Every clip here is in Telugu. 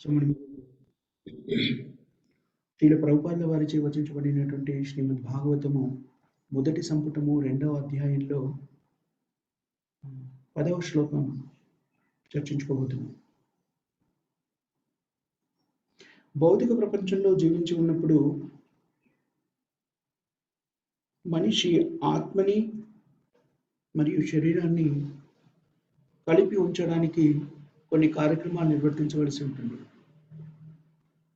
సో మనం శ్రీల ప్రభుపాదుల వారిచే వచించబడినటువంటి శ్రీమద్ భాగవతము మొదటి సంపుటము 2వ అధ్యాయంలో 10వ శ్లోకం చర్చించుకోబోతున్నాం. భౌతిక ప్రపంచంలో జీవించి ఉన్నప్పుడు మనిషి ఆత్మని మరియు శరీరాన్ని కలిపి ఉంచడానికి కొన్ని కార్యక్రమాలు నిర్వర్తించవలసి ఉంటుంది.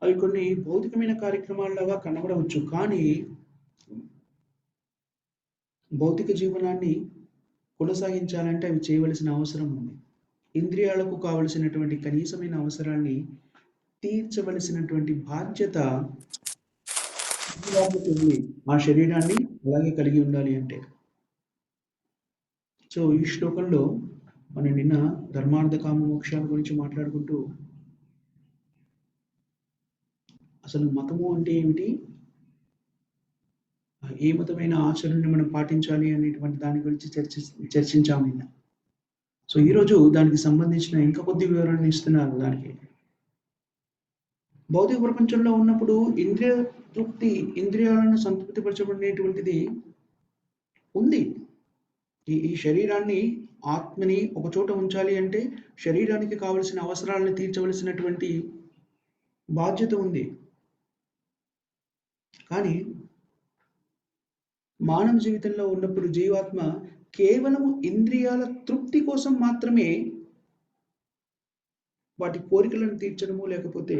అవి కొన్ని భౌతికమైన కార్యక్రమాలలాగా కనబడవచ్చు, కానీ భౌతిక జీవనాన్ని కొనసాగించాలంటే అవి చేయవలసిన అవసరం ఉంది. ఇంద్రియాలకు కావలసినటువంటి కనీసమైన అవసరాన్ని తీర్చవలసినటువంటి బాధ్యత ఉంది ఆ శరీరాన్ని అలాగే కలిగి ఉండాలి అంటే. సో ఈ శ్లోకంలో మనం నిన్న ధర్మార్థ కామ మోక్షాల గురించి మాట్లాడుకుంటూ అసలు మతము అంటే ఏమిటి, ఏ మతమైన ఆచరణని మనం పాటించాలి అనేటువంటి దాని గురించి చర్చించాము నిన్న. సో ఈరోజు దానికి సంబంధించిన ఇంకా కొద్ది వివరణ ఇస్తున్నారు. దానికి భౌతిక ప్రపంచంలో ఉన్నప్పుడు ఇంద్రియ తృప్తి, ఇంద్రియాలను సంతృప్తిపరచబడినటువంటిది ఉంది. ఈ శరీరాన్ని ఆత్మని ఒక చోట ఉంచాలి అంటే శరీరానికి కావలసిన అవసరాలను తీర్చవలసినటువంటి బాధ్యత ఉంది. కానీ మానవ జీవితంలో ఉన్నప్పుడు జీవాత్మ కేవలం ఇంద్రియాల తృప్తి కోసం మాత్రమే వాటి కోరికలను తీర్చడము లేకపోతే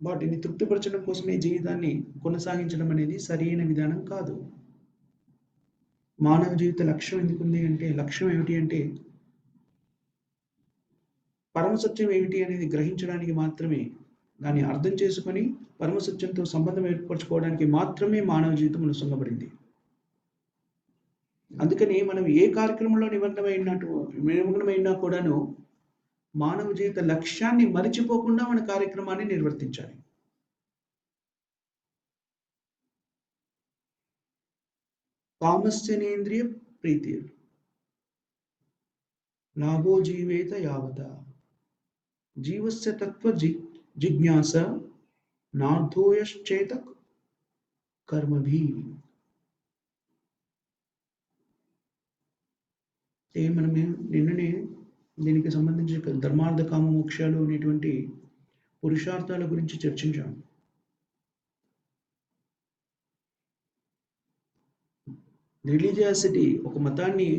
వాటిని తృప్తిపరచడం కోసమే జీవితాన్ని కొనసాగించడం అనేది సరైన విధానం కాదు. మానవ జీవిత లక్ష్యం ఎందుకుంది అంటే, లక్ష్యం ఏమిటి అంటే పరమసత్యం ఏమిటి అనేది గ్రహించడానికి మాత్రమే, దాన్ని అర్థం చేసుకొని పరమసత్యంతో సంబంధం ఏర్పరచుకోవడానికి మాత్రమే మానవ జీవితం అనుసంగపడింది. అందుకని మనం ఏ కార్యక్రమంలో నిమగ్నమైనా కూడాను మానవ జీవిత లక్ష్యాన్ని మరిచిపోకుండా మన కార్యక్రమాన్ని నిర్వర్తించాలి. కామస్యనేంద్రియ ప్రీతి లాభో జీవేత యావత జీవస్య తత్వ జిజ్ఞాస నార్థోయశ్చేత కర్మభి. మనం నిన్ననే దీనికి సంబంధించి ధర్మార్థ కామ మోక్షాలు అనేటువంటి పురుషార్థాల గురించి చర్చించాము. రిలీజియాసిటీ, ఒక మతాన్ని,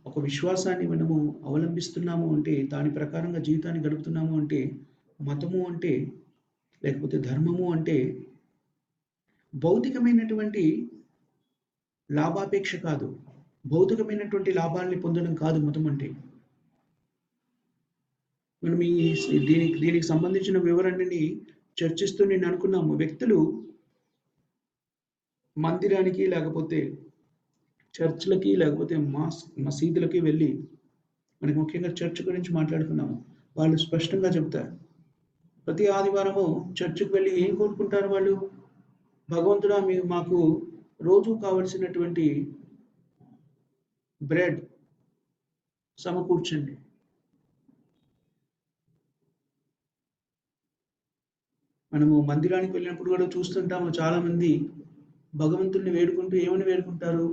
ఒక విశ్వాసాన్ని మనము అవలంబిస్తున్నాము అంటే, దాని ప్రకారంగా జీవితాన్ని గడుపుతున్నాము అంటే, మతము అంటే లేకపోతే ధర్మము అంటే భౌతికమైనటువంటి లాభాపేక్ష కాదు, భౌతికమైనటువంటి లాభాలని పొందడం కాదు మతం అంటే. మనం దీనికి సంబంధించిన వివరణని చర్చిస్తూ నేను అనుకున్నాము. వ్యక్తులు మందిరానికి లేకపోతే చర్చ్లకి లేకపోతే మసీదులకి వెళ్ళి, మనకి ముఖ్యంగా చర్చ్ గురించి మాట్లాడుకున్నాము, వాళ్ళు స్పష్టంగా చెప్తారు, ప్రతి ఆదివారము చర్చ్కి వెళ్ళి ఏం కోరుకుంటారు వాళ్ళు? భగవంతుడా, మాకు రోజు కావలసినటువంటి బ్రెడ్ సమకూర్చండి. మనము మందిరానికి వెళ్ళినప్పుడు కూడా చూస్తుంటాము, చాలా మంది భగవంతుడిని వేడుకుంటూ ఏమని వేడుకుంటారు?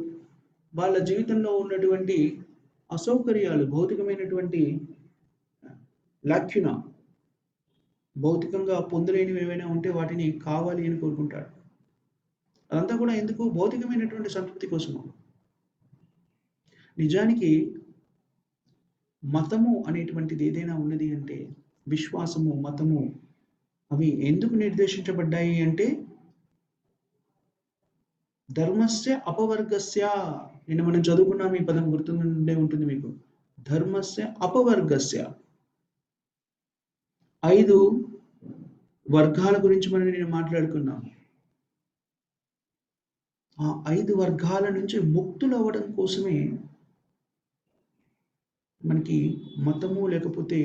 వాళ్ళ జీవితంలో ఉన్నటువంటి అసౌకర్యాలు, భౌతికమైనటువంటి లాక్యున, భౌతికంగా పొందలేనివి ఏవైనా ఉంటే వాటిని కావాలి అని కోరుకుంటాడు. అదంతా కూడా ఎందుకు? భౌతికమైనటువంటి సంతృప్తి కోసము. నిజానికి మతము అనేటువంటిది ఏదైనా ఉన్నది అంటే, విశ్వాసము, మతము, అవి ఎందుకు నిర్దేశించబడ్డాయి అంటే ధర్మస్య అపవర్గస్య. నిన్న మనం చదువుకున్నాం, ఈ పదం గుర్తుండే ఉంటుంది మీకు. ధర్మస్య అపవర్గస్య. 5 వర్గాల గురించి మనం నేను మాట్లాడుకున్నాం. ఆ 5 వర్గాల నుంచి ముక్తులు అవ్వడం కోసమే మనకి మతము లేకపోతే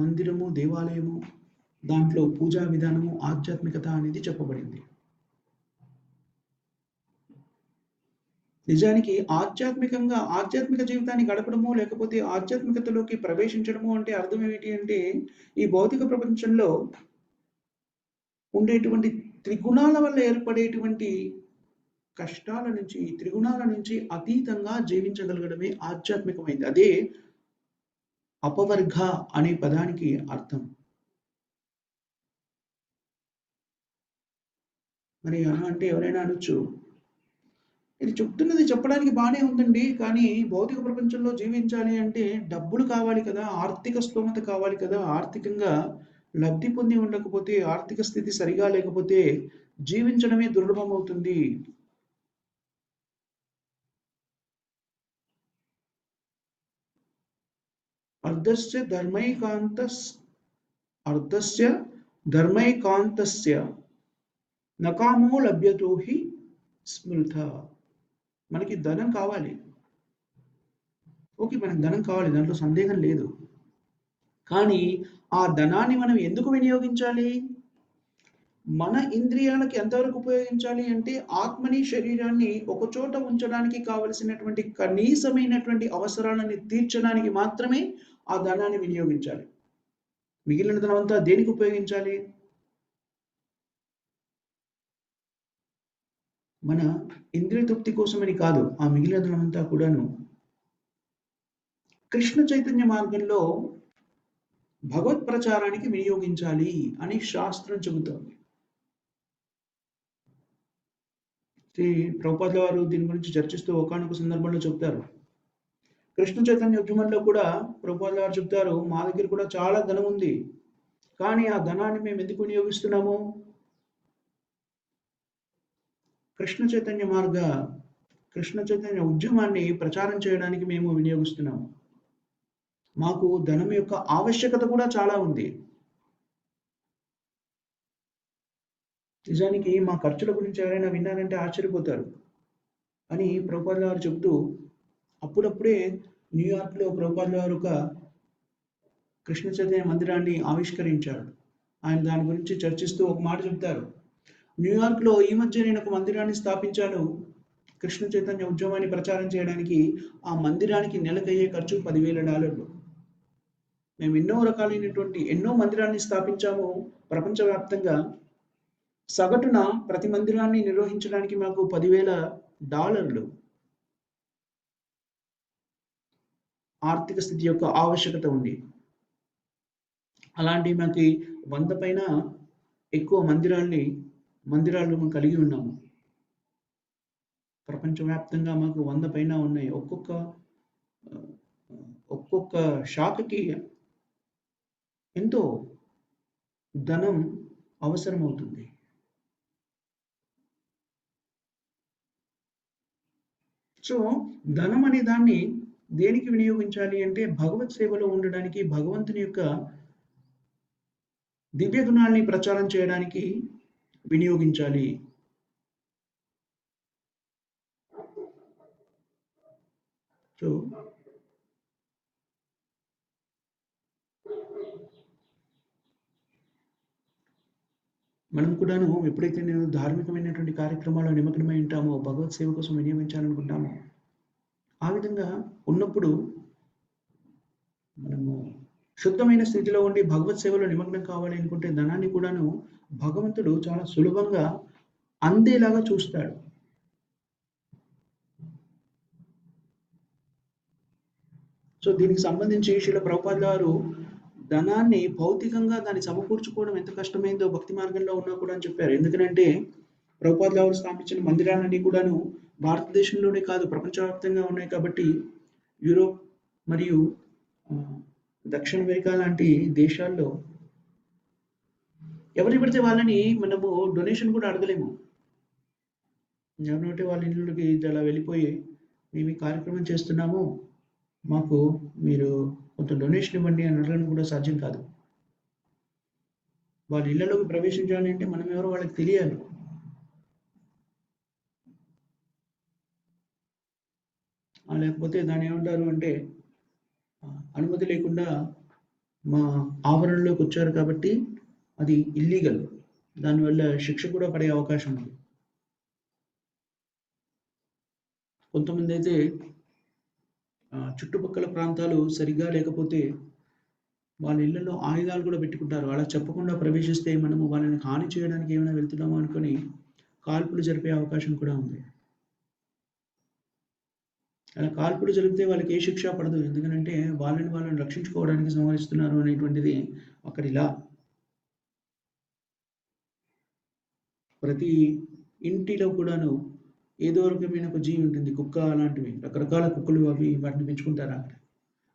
మందిరము, దేవాలయము, దాంట్లో పూజా విధానము, ఆధ్యాత్మికత అనేది చెప్పబడింది. నిజానికి ఆధ్యాత్మిక జీవితాన్ని గడపడము, లేకపోతే ఆధ్యాత్మికతలోకి ప్రవేశించడము అంటే అర్థం ఏమిటి అంటే, ఈ భౌతిక ప్రపంచంలో ఉండేటువంటి త్రిగుణాల వల్ల ఏర్పడేటువంటి కష్టాల నుంచి, త్రిగుణాల నుంచి అతీతంగా జీవించగలగడమే ఆధ్యాత్మికమైంది. అదే అపవర్గ అనే పదానికి అర్థం. మరి అలా అంటే ఎవరైనా అనొచ్చు, ఇది చెప్తున్నది చెప్పడానికి బానే ఉందండి. కానీ భౌతిక ప్రపంచంలో జీవించాలి అంటే డబ్బులు కావాలి కదా! ఆర్థిక స్తోమత కావాలి కదా! ఆర్థికంగా లబ్ధి పొంది ఉండకపోతే, ఆర్థిక స్థితి సరిగా లేకపోతే జీవించడమే దుర్లభమవుతుంది. అర్ధస్య ధర్మైకాంతస్ అర్ధస్య ధర్మైకాంతస్య నకామో లభ్యతో హి స్మృత. మనకి ధనం కావాలి. ఓకే. మనకు ధనం కావాలి. దాంట్లో సందేహం లేదు. కానీ ఆ ధనాన్ని మనం ఎందుకు వినియోగించాలి? మన ఇంద్రియాలకి ఎంతవరకు ఉపయోగించాలి అంటే, ఆత్మని, శరీరాన్ని ఒకచోట ఉంచడానికి కావలసినటువంటి కనీసమైనటువంటి అవసరాలని తీర్చడానికి మాత్రమే ఆ ధనాన్ని వినియోగించాలి. మిగిలిన ధనమంతా దేనికి ఉపయోగించాలి? మన ఇంద్రియ తృప్తి కోసమని కాదు. ఆ మిగిలిన ధనమంతా కూడాను కృష్ణ చైతన్య మార్గంలో భగవత్ ప్రచారానికి వినియోగించాలి అని శాస్త్రం చెబుతోంది. శ్రీ ప్రభుపాదుల వారు దీని గురించి చర్చిస్తూ ఒకానొక సందర్భంలో చెప్తారు. కృష్ణ చైతన్య ఉద్యమంలో కూడా ప్రభుపాదుల వారు చెప్తారు, మా దగ్గర కూడా చాలా ధనం ఉంది. కానీ ఆ ధనాన్ని మేము ఎందుకు వినియోగిస్తున్నాము? కృష్ణ చైతన్య ఉద్యమాన్ని ప్రచారం చేయడానికి మేము వినియోగిస్తున్నాము. మాకు ధనం యొక్క ఆవశ్యకత కూడా చాలా ఉంది. నిజానికి మా ఖర్చుల గురించి ఎవరైనా విన్నారంటే ఆశ్చర్యపోతారు అని ప్రభుపాదుల వారు చెబుతూ, అప్పుడప్పుడే న్యూయార్క్‌లో ప్రభుపాదుల వారు ఒక కృష్ణ చైతన్య మందిరాన్ని ఆవిష్కరించారు. ఆయన దాని గురించి చర్చిస్తూ ఒక మాట చెప్తారు. న్యూయార్క్‌లో ఈ మధ్య నేను ఒక మందిరాన్ని స్థాపించాను. కృష్ణ చైతన్య ఉద్యమాన్ని ప్రచారం చేయడానికి. ఆ మందిరానికి నెలకయ్యే ఖర్చు $10,000. మేము ఎన్నో మందిరాన్ని స్థాపించాము ప్రపంచవ్యాప్తంగా. సగటున ప్రతి మందిరాన్ని నిర్వహించడానికి మాకు $10,000 ఆర్థిక స్థితి యొక్క ఆవశ్యకత ఉంది. అలాంటి మనకి 100 పైన ఎక్కువ మందిరాలు మేము కలిగి ఉన్నాము. ప్రపంచవ్యాప్తంగా మాకు 100 పైన ఉన్నాయి. ఒక్కొక్క శాఖకి ఎంతో ధనం అవసరమవుతుంది. సో, ధనం అనే దాన్ని దేనికి వినియోగించాలి అంటే, భగవత్ సేవలో ఉండడానికి, భగవంతుని యొక్క దివ్య గుణాల్ని ప్రచారం చేయడానికి వినియోగించాలి. సో, మనం కూడాను ఎప్పుడైతే నేను ధార్మికమైనటువంటి కార్యక్రమాల్లో నిమగ్నమై ఉంటామో, భగవత్ సేవ కోసం వినియోగించాలనుకుంటామో, ఆ విధంగా ఉన్నప్పుడు మనము శుద్ధమైన స్థితిలో ఉండి భగవత్ సేవలో నిమగ్నం కావాలి అనుకుంటే ధనాన్ని కూడాను భగవంతుడు చాలా సులభంగా అందేలాగా చూస్తాడు. సో, దీనికి సంబంధించి శ్రీల ప్రభుపాదుల వారు ధనాన్ని భౌతికంగా దాన్ని సమకూర్చుకోవడం ఎంత కష్టమైందో భక్తి మార్గంలో ఉన్నా కూడా అని చెప్పారు. ఎందుకనంటే ప్రభుపాదుల వారు స్థాపించిన మందిరాలన్నీ కూడాను భారతదేశంలోనే కాదు ప్రపంచవ్యాప్తంగా ఉన్నాయి కాబట్టి యూరోప్ మరియు దక్షిణ అమెరికా లాంటి దేశాల్లో ఎవరిని పడితే వాళ్ళని మనము డొనేషన్ కూడా అడగలేము. ఎవరినంటే వాళ్ళ ఇళ్ళకి అలా వెళ్ళిపోయి మేము ఈ కార్యక్రమం చేస్తున్నాము, మాకు మీరు కొంత డొనేషన్ ఇవ్వండి అని అడగడం కూడా సాధ్యం కాదు. వాళ్ళ ఇళ్లలోకి ప్రవేశించాలి అంటే మనం ఎవరో వాళ్ళకి తెలియాలి. లేకపోతే దాన్ని ఏమంటారు అంటే, అనుమతి లేకుండా మా ఆవరణలోకి వచ్చారు కాబట్టి అది ఇల్లీగల్. దానివల్ల శిక్ష కూడా పడే అవకాశం ఉంది. కొంతమంది అయితే చుట్టుపక్కల ప్రాంతాలు సరిగ్గా లేకపోతే వాళ్ళ ఇళ్లలో ఆయుధాలు కూడా పెట్టుకుంటారు. అలా చెప్పకుండా ప్రవేశిస్తే మనము వాళ్ళని హాని చేయడానికి ఏమైనా వెళ్తున్నామో అనుకోని కాల్పులు జరిపే అవకాశం కూడా ఉంది. అలా కాల్పులు జరిగితే వాళ్ళకి ఏ శిక్ష పడదు. ఎందుకనంటే వాళ్ళని రక్షించుకోవడానికి సంహరిస్తున్నారు అనేటువంటిది అక్కడి లా. ప్రతి ఇంటిలో కూడాను ఏదో రకమైన ఒక జీవి ఉంటుంది. కుక్క అలాంటివి. రకరకాల కుక్కలు అవి వాటిని పెంచుకుంటారు అక్కడ.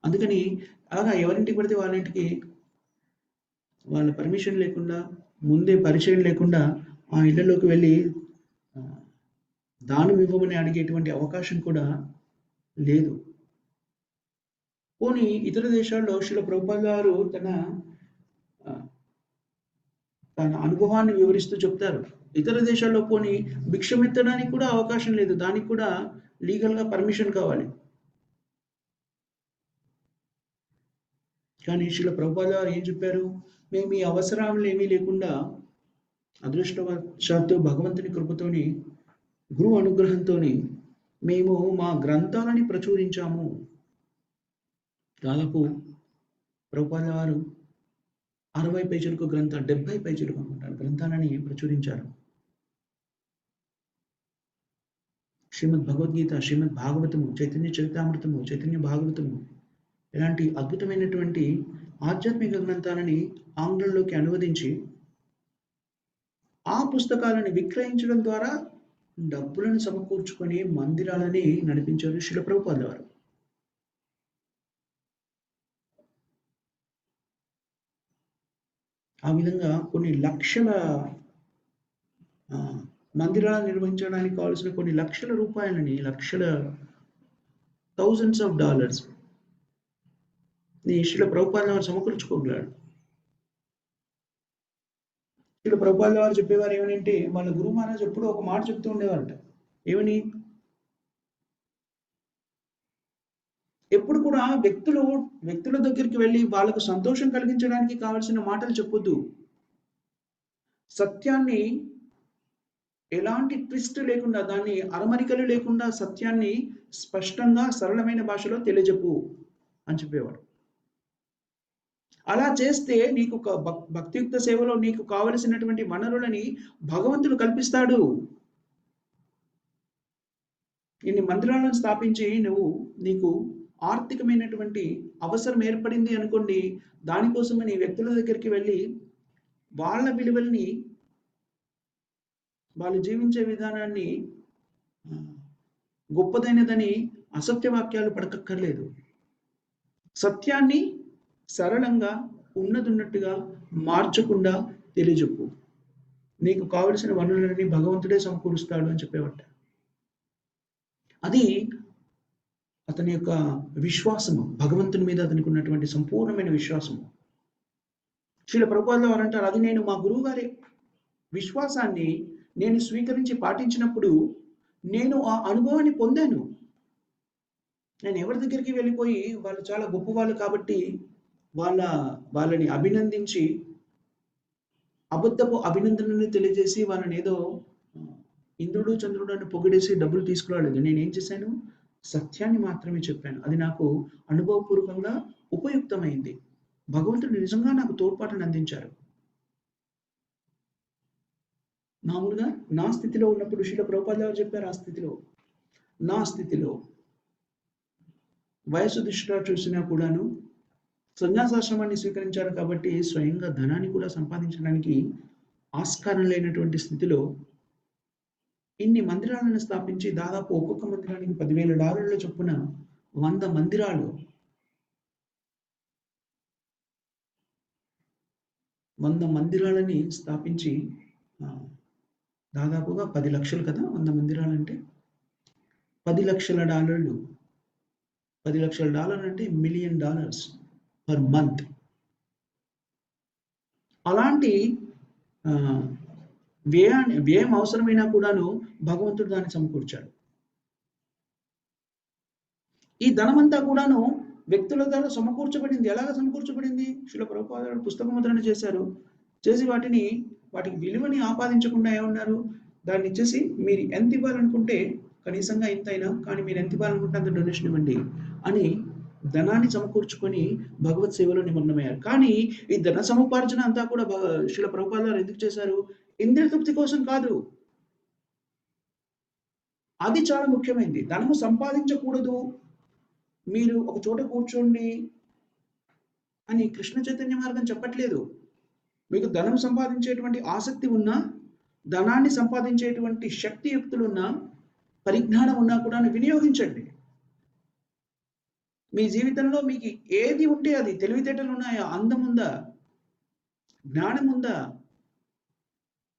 అందుకని అలాగా ఎవరింటికి పడితే వాళ్ళ ఇంటికి వాళ్ళ పర్మిషన్ లేకుండా, ముందే పరిచయం లేకుండా ఆ ఇళ్లలోకి వెళ్ళి దానం ఇవ్వమని అడిగేటువంటి అవకాశం కూడా లేదు. పోనీ ఇతర దేశాల్లో శ్రీల ప్రభుపాద గారు తన అనుభవాన్ని వివరిస్తూ చెప్తారు. ఇతర దేశాల్లో పోనీ భిక్షమెత్తడానికి కూడా అవకాశం లేదు. దానికి కూడా లీగల్‌గా పర్మిషన్ కావాలి. కానీ శ్రీల ప్రభుపాద గారు ఏం చెప్పారు? మేము ఈ అవసరాలు ఏమీ లేకుండా అదృష్టవశాత్తు భగవంతుని కృపతోని, గురువు అనుగ్రహంతోని మేము మా గ్రంథాలని ప్రచురించాము. దాదాపు ప్రభుపాద వారు 60 పేజీలకు 70 పేజీలకు అనుకుంటాను గ్రంథాలని ప్రచురించారు. శ్రీమద్ భగవద్గీత, శ్రీమద్ భాగవతము, చైతన్య చరితామృతము, చైతన్య భాగవతము ఇలాంటి అద్భుతమైనటువంటి ఆధ్యాత్మిక గ్రంథాలని ఆంగ్లంలోకి అనువదించి ఆ పుస్తకాలను విక్రయించడం ద్వారా డబ్బులను సమకూర్చుకొని మందిరాలని నడిపించారు శ్రీల ప్రభుపాద వారు. ఆ విధంగా కొన్ని లక్షల మందిరాలను నిర్వహించడానికి కావాల్సిన కొన్ని లక్షల రూపాయలని, thousands of dollars Srila Prabhupada వారు సమకూర్చుకోగలడు. శ్రీల ప్రభుపాద వారు చెప్పేవారు ఏమనంటే, వాళ్ళ గురువు మహారాజ్ ఎప్పుడూ ఒక మాట చెప్తూ ఉండేవారట. ఏమని? ఎప్పుడు కూడా వ్యక్తుల దగ్గరికి వెళ్ళి వాళ్ళకు సంతోషం కలిగించడానికి కావలసిన మాటలు చెప్పొద్దు. సత్యాన్ని ఎలాంటి ట్విస్ట్ లేకుండా, దాన్ని అరమరికలు లేకుండా సత్యాన్ని స్పష్టంగా సరళమైన భాషలో తెలియజెప్పు అని చెప్పేవాడు. అలా చేస్తే నీకు భక్తియుక్త సేవలో నీకు కావలసినటువంటి వనరులని భగవంతుడు కల్పిస్తాడు. ఇన్ని మందిరాలను స్థాపించి నీకు ఆర్థికమైనటువంటి అవసరం ఏర్పడింది అనుకోండి, దానికోసమని వ్యక్తుల దగ్గరికి వెళ్ళి వాళ్ళ విలువల్ని, వాళ్ళు జీవించే విధానాన్ని గొప్పదైనదని అసత్య వాక్యాలు పడకక్కర్లేదు. సత్యాన్ని సరళంగా ఉన్నట్టుగా మార్చకుండా తెలియజెప్పు. నీకు కావలసిన వనరులని భగవంతుడే సమకూరుస్తాడు అని చెప్పేవాట. అది అతని యొక్క విశ్వాసము, భగవంతుని మీద అతనికి ఉన్నటువంటి సంపూర్ణమైన విశ్వాసము. శ్రీల ప్రభుపాద వారు అంటారు, అది నేను మా గురువు గారి విశ్వాసాన్ని నేను స్వీకరించి పాటించినప్పుడు నేను ఆ అనుభవాన్ని పొందాను. నేను ఎవరి దగ్గరికి వెళ్ళిపోయి వాళ్ళు చాలా గొప్పవాళ్ళు కాబట్టి వాళ్ళని అభినందించి అబద్ధపు అభినందనని తెలియజేసి వాళ్ళని ఏదో ఇంద్రుడు చంద్రుడు అని పొగిడేసి డబ్బులు తీసుకురాలేదు. నేనేం చేశాను? సత్యాన్ని మాత్రమే చెప్పాను. అది నాకు అనుభవపూర్వకంగా ఉపయుక్తమైంది. భగవంతుడు నిజంగా నాకు తోడ్పాటును అందించారు. మామూలుగా నా స్థితిలో ఉన్నప్పుడు శ్రీల ప్రభుపాద గారు చెప్పారు, నా స్థితిలో వయసు దృష్ట్యా చూసినా కూడాను సన్యాసాశ్రమాన్ని స్వీకరించారు కాబట్టి స్వయంగా ధనాన్ని కూడా సంపాదించడానికి ఆస్కారం లేనటువంటి స్థితిలో ఇన్ని మందిరాలను స్థాపించి దాదాపు ఒక్కొక్క మందిరానికి $10,000 చొప్పున 100 మందిరాలు, 100 మందిరాలని స్థాపించి దాదాపుగా 10 లక్షలు కదా 100 మందిరాలంటే. $10 లక్షల, $10 లక్షల అంటే $1 మిలియన్ పర్ మంత్. అలాంటి వ్యయం అవసరమైనా కూడాను భగవంతుడు దాన్ని సమకూర్చాడు. ఈ ధనమంతా కూడాను వ్యక్తుల ద్వారా సమకూర్చబడింది. ఎలాగ సమకూర్చబడింది? శ్రీల ప్రభుపాద గారు పుస్తక ముద్రణ చేశారు. చేసి వాటికి విలువని ఆపాదించకుండా ఏమన్నారు? దాన్ని ఇచ్చేసి మీరు ఎంత ఇవ్వాలనుకుంటే కనీసంగా ఇంతైనా, కానీ మీరు ఎంత ఇవ్వాలనుకుంటే అంత డొనేషన్ ఇవ్వండి అని ధనాన్ని సమకూర్చుకొని భగవత్ సేవలో నిమగ్నమయ్యారు. కానీ ఈ ధన సముపార్జన అంతా కూడా శ్రీల ప్రభుపాదుల వారు ఎందుకు చేశారు? ఇంద్రియ తృప్తి కోసం కాదు. అది చాలా ముఖ్యమైనది. ధనము సంపాదించకూడదు, మీరు ఒక చోట కూర్చోండి అని కృష్ణ చైతన్య మార్గం చెప్పట్లేదు. మీకు ధనం సంపాదించేటువంటి ఆసక్తి ఉన్నా, ధనాన్ని సంపాదించేటువంటి శక్తియుక్తులున్నా, పరిజ్ఞానం ఉన్నా కూడా వినియోగించండి. మీ జీవితంలో మీకు ఏది ఉంటే అది, తెలివితేటలు ఉన్నాయా, అందం ఉందా, జ్ఞానం ఉందా,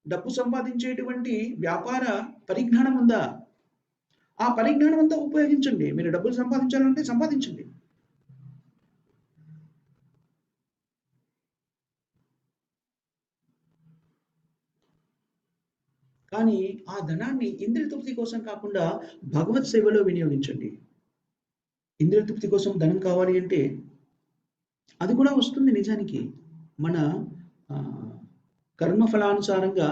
డబ్బు సంపాదించేటువంటి వ్యాపార పరిజ్ఞానం ఉందా, ఆ పరిజ్ఞానం అంతా ఉపయోగించండి. మీరు డబ్బులు సంపాదించాలంటే సంపాదించండి. కానీ ఆ ధనాన్ని ఇంద్రియ తృప్తి కోసం కాకుండా భగవత్ సేవలో వినియోగించండి. ఇంద్రియ తృప్తి కోసం ధనం కావాలి అంటే అది కూడా వస్తుంది నిజానికి. మన కర్మ ఫలానుసారంగా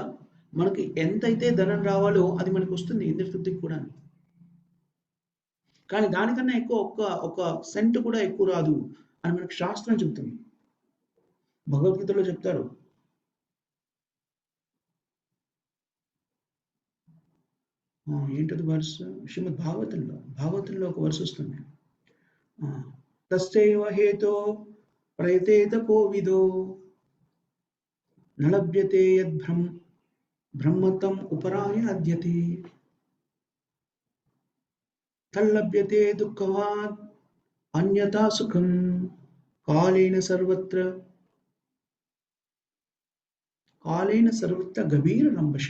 మనకి ఎంతైతే ధనం రావాలో అది మనకు వస్తుంది ఇంద్రియ తృప్తికి కూడా. కానీ దానికన్నా ఎక్కువ ఒక సెంట్ కూడా ఎక్కువ రాదు అని మనకు శాస్త్రం చెబుతుంది. భగవద్గీతలో చెప్తారు. ఏంటది వర్స్? శ్రీమద్ భాగవతంలో ఒక వర్స్ వస్తుంది. తస్యైవ హేతో ప్రయతేత కోవిదో న లభ్యతే బ్రహ్మతం ఉపరాయాద్యతే తల్లభ్యతే దుఃఖవాద్ అన్యతా సుఖం కాలేన సర్వత్ర గభీర రంభష.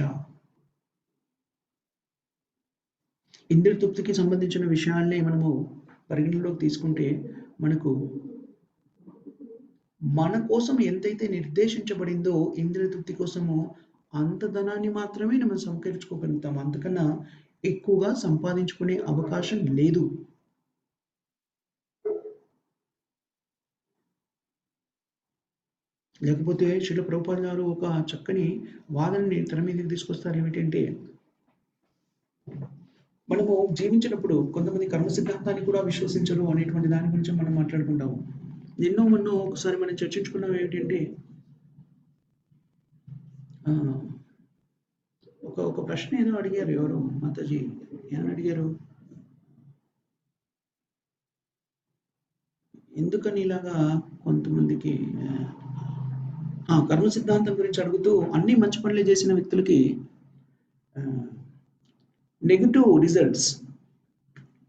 ఇంద్రియ తృప్తికి సంబంధించిన విషయాల్ని మనము పరిగణలోకి తీసుకుంటే మనకు మన కోసం ఎంతైతే నిర్దేశించబడిందో ఇంద్రియ తృప్తి కోసము అంత ధనాన్ని మాత్రమే మనం సంకరించుకోగలుగుతాం. అంతకన్నా ఎక్కువగా సంపాదించుకునే అవకాశం లేదు. లేకపోతే శ్రీల ప్రభుపాదుల వారు ఒక చక్కని వాదనని తెర మీదకి తీసుకొస్తారు. ఏమిటంటే, మనము జీవించినప్పుడు కొంతమంది కర్మ సిద్ధాంతాన్ని కూడా విశ్వసించరు అనేటువంటి దాని గురించి మనం మాట్లాడుకుంటాము. మొన్న ఒకసారి మనం చర్చించుకున్నాం. ఏమిటంటే, ఒక ప్రశ్న ఏదో అడిగారు ఎవరు మాతాజీ, ఏమని అడిగారు, ఎందుకని ఇలాగా కొంతమందికి కర్మ సిద్ధాంతం గురించి అడుగుతూ అన్ని మంచి పనులు చేసిన వ్యక్తులకి నెగిటివ్ రిజల్ట్స్